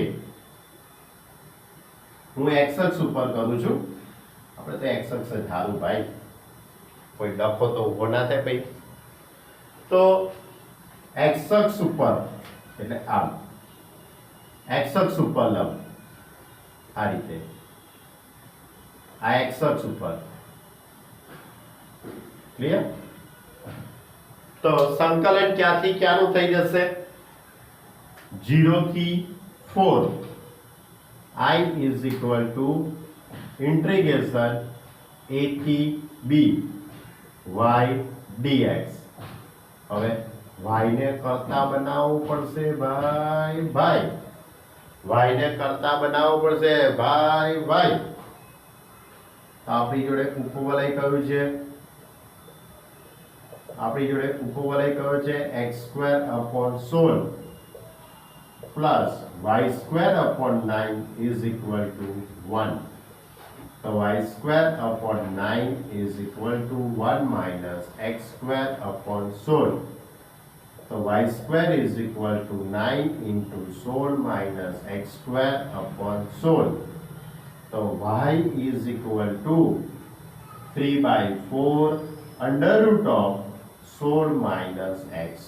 Speaker 1: હું x અક્ષ ઉપર કરું છું, આપણે તો x અક્ષ જ ધારું ભાઈ, કોઈ ડખો તો ઊભો ના થાય ભાઈ. તો x અક્ષ ઉપર એટલે આમ, x અક્ષ ઉપર લંબ આ રીતે, આ x અક્ષ ઉપર. ક્લિયર? તો સંકલન ક્યાંથી ક્યાંનું થઈ જશે? 0 થી 4 I is equal to integration a થી b y dx. હવે y ને કરતા બનાવવું પડશે ભાઈ, y ને કરતા બનાવવું પડશે ભાઈ. આપણી જોડે ઉપવલય કયું છે? આપણી જોડે ઉપવલય કયો છે? x² / 16 plus y² / 9 is equal to 1. So y² / 9 is equal to 1 minus x² / 16. So y² is equal to 9 into 16 minus x² / 16. So y is equal to 3/4 under root of 16 minus x².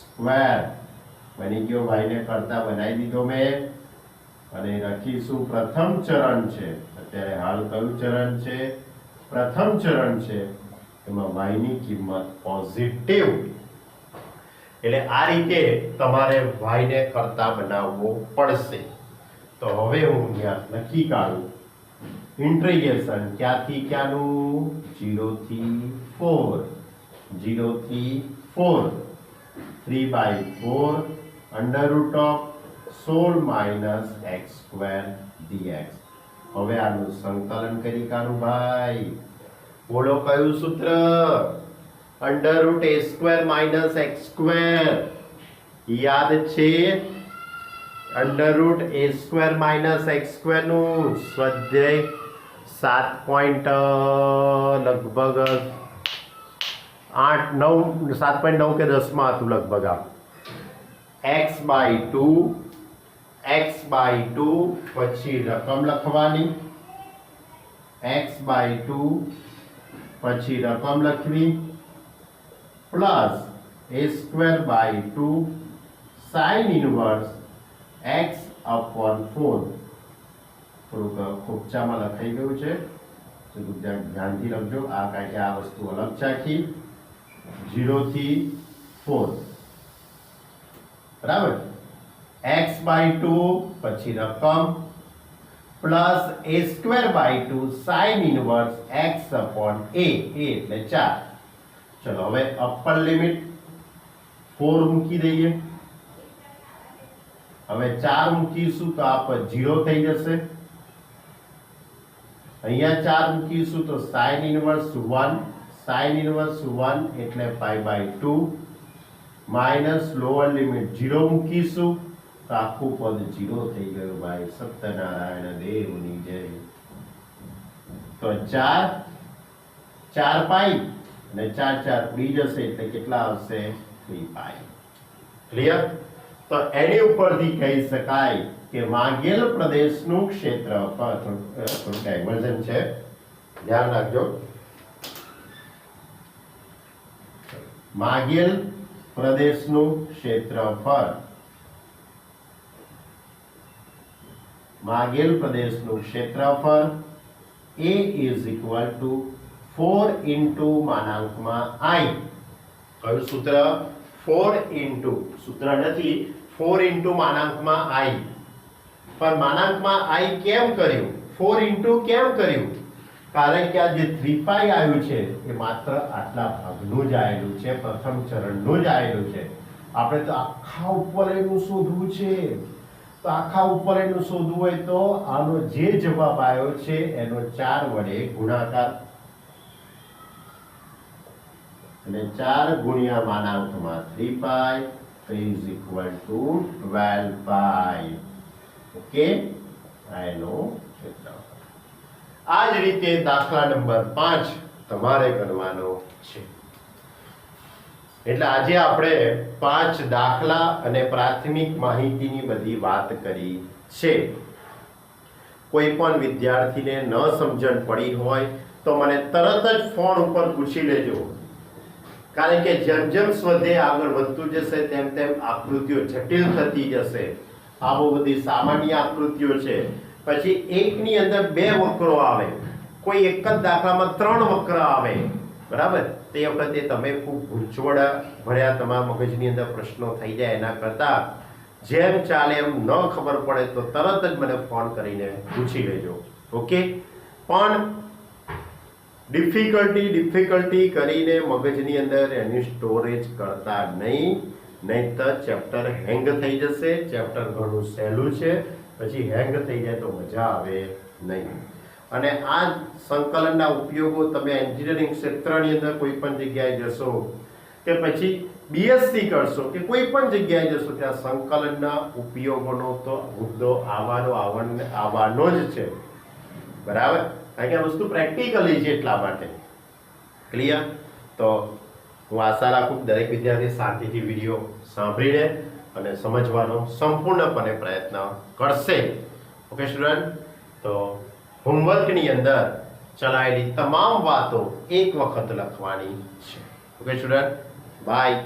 Speaker 1: બની ગયો. y ને કરતા બનાવી દીધો મેં. અને લખીશું પ્રથમ ચરણ છે. અત્યારે હાલ કયું ચરણ છે? પ્રથમ ચરણ છે. એમાં y ની કિંમત પોઝિટિવ. એટલે આ રીતે તમારે y ને કરતા બનાવવો પડશે. તો હવે હું અહીંયા લખી કાઢું ઇન્ટિગ્રેશન ક્યાંથી ક્યાંનું? 0 થી 4. 0 થી 4 3/4 under root of 16 minus x² dx. હવે આનું સંકલન કરી કાઢું ભાઈ. બોલો કયું સૂત્ર? under root a² minus x². યાદ છે? under root a² minus x² નું સ્વાધ્યાય 7 પોઈન્ટ લગભગ 8 9 7.9 કે 10 માં હતું લગભગ. આ x/2 પછી રકમ લખવાની, x/2 પછી રકમ લખવી plus a²/2 sin inverse x/4. થોડુંક ખોપચામાં લખાઈ ગયું છે, ધ્યાનથી લખજો. આ કારણ કે આ વસ્તુ અલગ છે આખી. 0 થી 4 બરાબર. x/2 પછી રકમ plus a²/2 sin inverse x/a એટલે 4. ચલો હવે અપર લિમિટ 4 મૂકી દઈએ. હવે 4 મૂકીશું તો આ પર 0 થઈ જશે. અહીંયા 4 મૂકીશું તો sin ઇનવર્સ 1. sin ઇનવર્સ 1 એટલે π/2 માઇનસ લોઅર લિમિટ 0 મૂકીશું તો આખું પદ 0 થઈ ગયું ભાઈ. સત્યનારાયણ દેવની જય. તો 4 પાઈ અને 4 ઉડી જશે એટલે કેટલા આવશે? 3 પાઈ. ક્લિયર? તો એની ઉપરથી કહી શકાય કે માંગેલ પ્રદેશનું ક્ષેત્રફળ, થોડું ડાયવર્ઝન છે ધ્યાન રાખજો. માંગેલ પ્રદેશનું ક્ષેત્રફળ, માગેલ પ્રદેશનું ક્ષેત્રફળ A is equal to 4 into માનાંકમાં I. કયું સૂત્ર? 4 ઇન્ટુ, સૂત્ર નથી, 4 ઇન્ટુ માનાંકમાં I. પણ માનાંકમાં I કેમ કર્યું? 4 ઇન્ટુ કેમ કર્યું? કારણ કે આ જે 3π આવ્યું છે એ માત્ર આટલા ભાગનું જ આવેલું છે, પ્રથમ ચરણનું જ આવેલું છે. આપણે તો આખા ઉપવલયનું શોધવું છે. તો આખા ઉપવલયનું શોધવું હોય તો આનો જે જવાબ આવ્યો છે એનો 4 વડે ગુણાકાર, અને 4 ગુણ્યા માનાંકમાં 3π ઇઝ ઇક્વલ ટુ 12π. ઓકે, આ એનો ક્ષેત્રફળ. આ જ રીતે દાખલા નંબર 5 તમારે કરવાનો છે. એટલે આજે આપણે 5 દાખલા અને પ્રાથમિક માહિતીની બધી વાત કરી છે. કોઈ પણ વિદ્યાર્થીને ન સમજણ પડી હોય તો મને તરત જ ફોન ઉપર પૂછી લેજો, કારણ કે જેમ જેમ સ્વાધ્યાય આગળ વધતું જશે તેમ તેમ આકૃતિઓ જટિલ થતી જશે. આ બહુ બધી સામાન્ય આકૃતિઓ છે. પછી એકની અંદર 2 વક્રો આવે, કોઈ એક જ દાખલામાં 3 વક્ર આવે, બરાબર? તે વખતે તમે ખૂબ ગૂંચવણ ભર્યા તમારા મગજની અંદર પ્રશ્નો થઈ જાય. એના કરતાં જેમ ચાલે એમ ન ખબર પડે તો તરત જ મને ફોન કરીને પૂછી લેજો. ઓકે, પણ ડિફિકલ્ટી કરીને મગજની અંદર એની સ્ટોરેજ કરતા નહીં તો ચેપ્ટર હેંગ થઈ જશે. ચેપ્ટર ઘણું સહેલું છે, પછી હેંગ થઈ જાય તો મજા આવે નહીં. અને આ સંકલનના ઉપયોગો તમે એન્જિનિયરિંગ ક્ષેત્રની અંદર કોઈ પણ જગ્યાએ જશો કે પછી બીએસસી કરશો કે કોઈ પણ જગ્યાએ જશો ત્યાં સંકલનના ઉપયોગોનો તો મુદ્દો આવવાનો જ છે, બરાબર? કારણ કે આ વસ્તુ પ્રેક્ટિકલી છે, એટલા માટે. ક્લિયર? તો હું આશા રાખું દરેક વિદ્યાર્થી શાંતિથી વિડીયો સાંભળીને અને સમજવાનો સંપૂર્ણપણે પ્રયત્ન કરશે. ઓકે સ્ટુડન્ટ, તો હોમવર્કની અંદર ચલાયેલી તમામ વાતો એક વખત લખવાની છે. Okay student, by.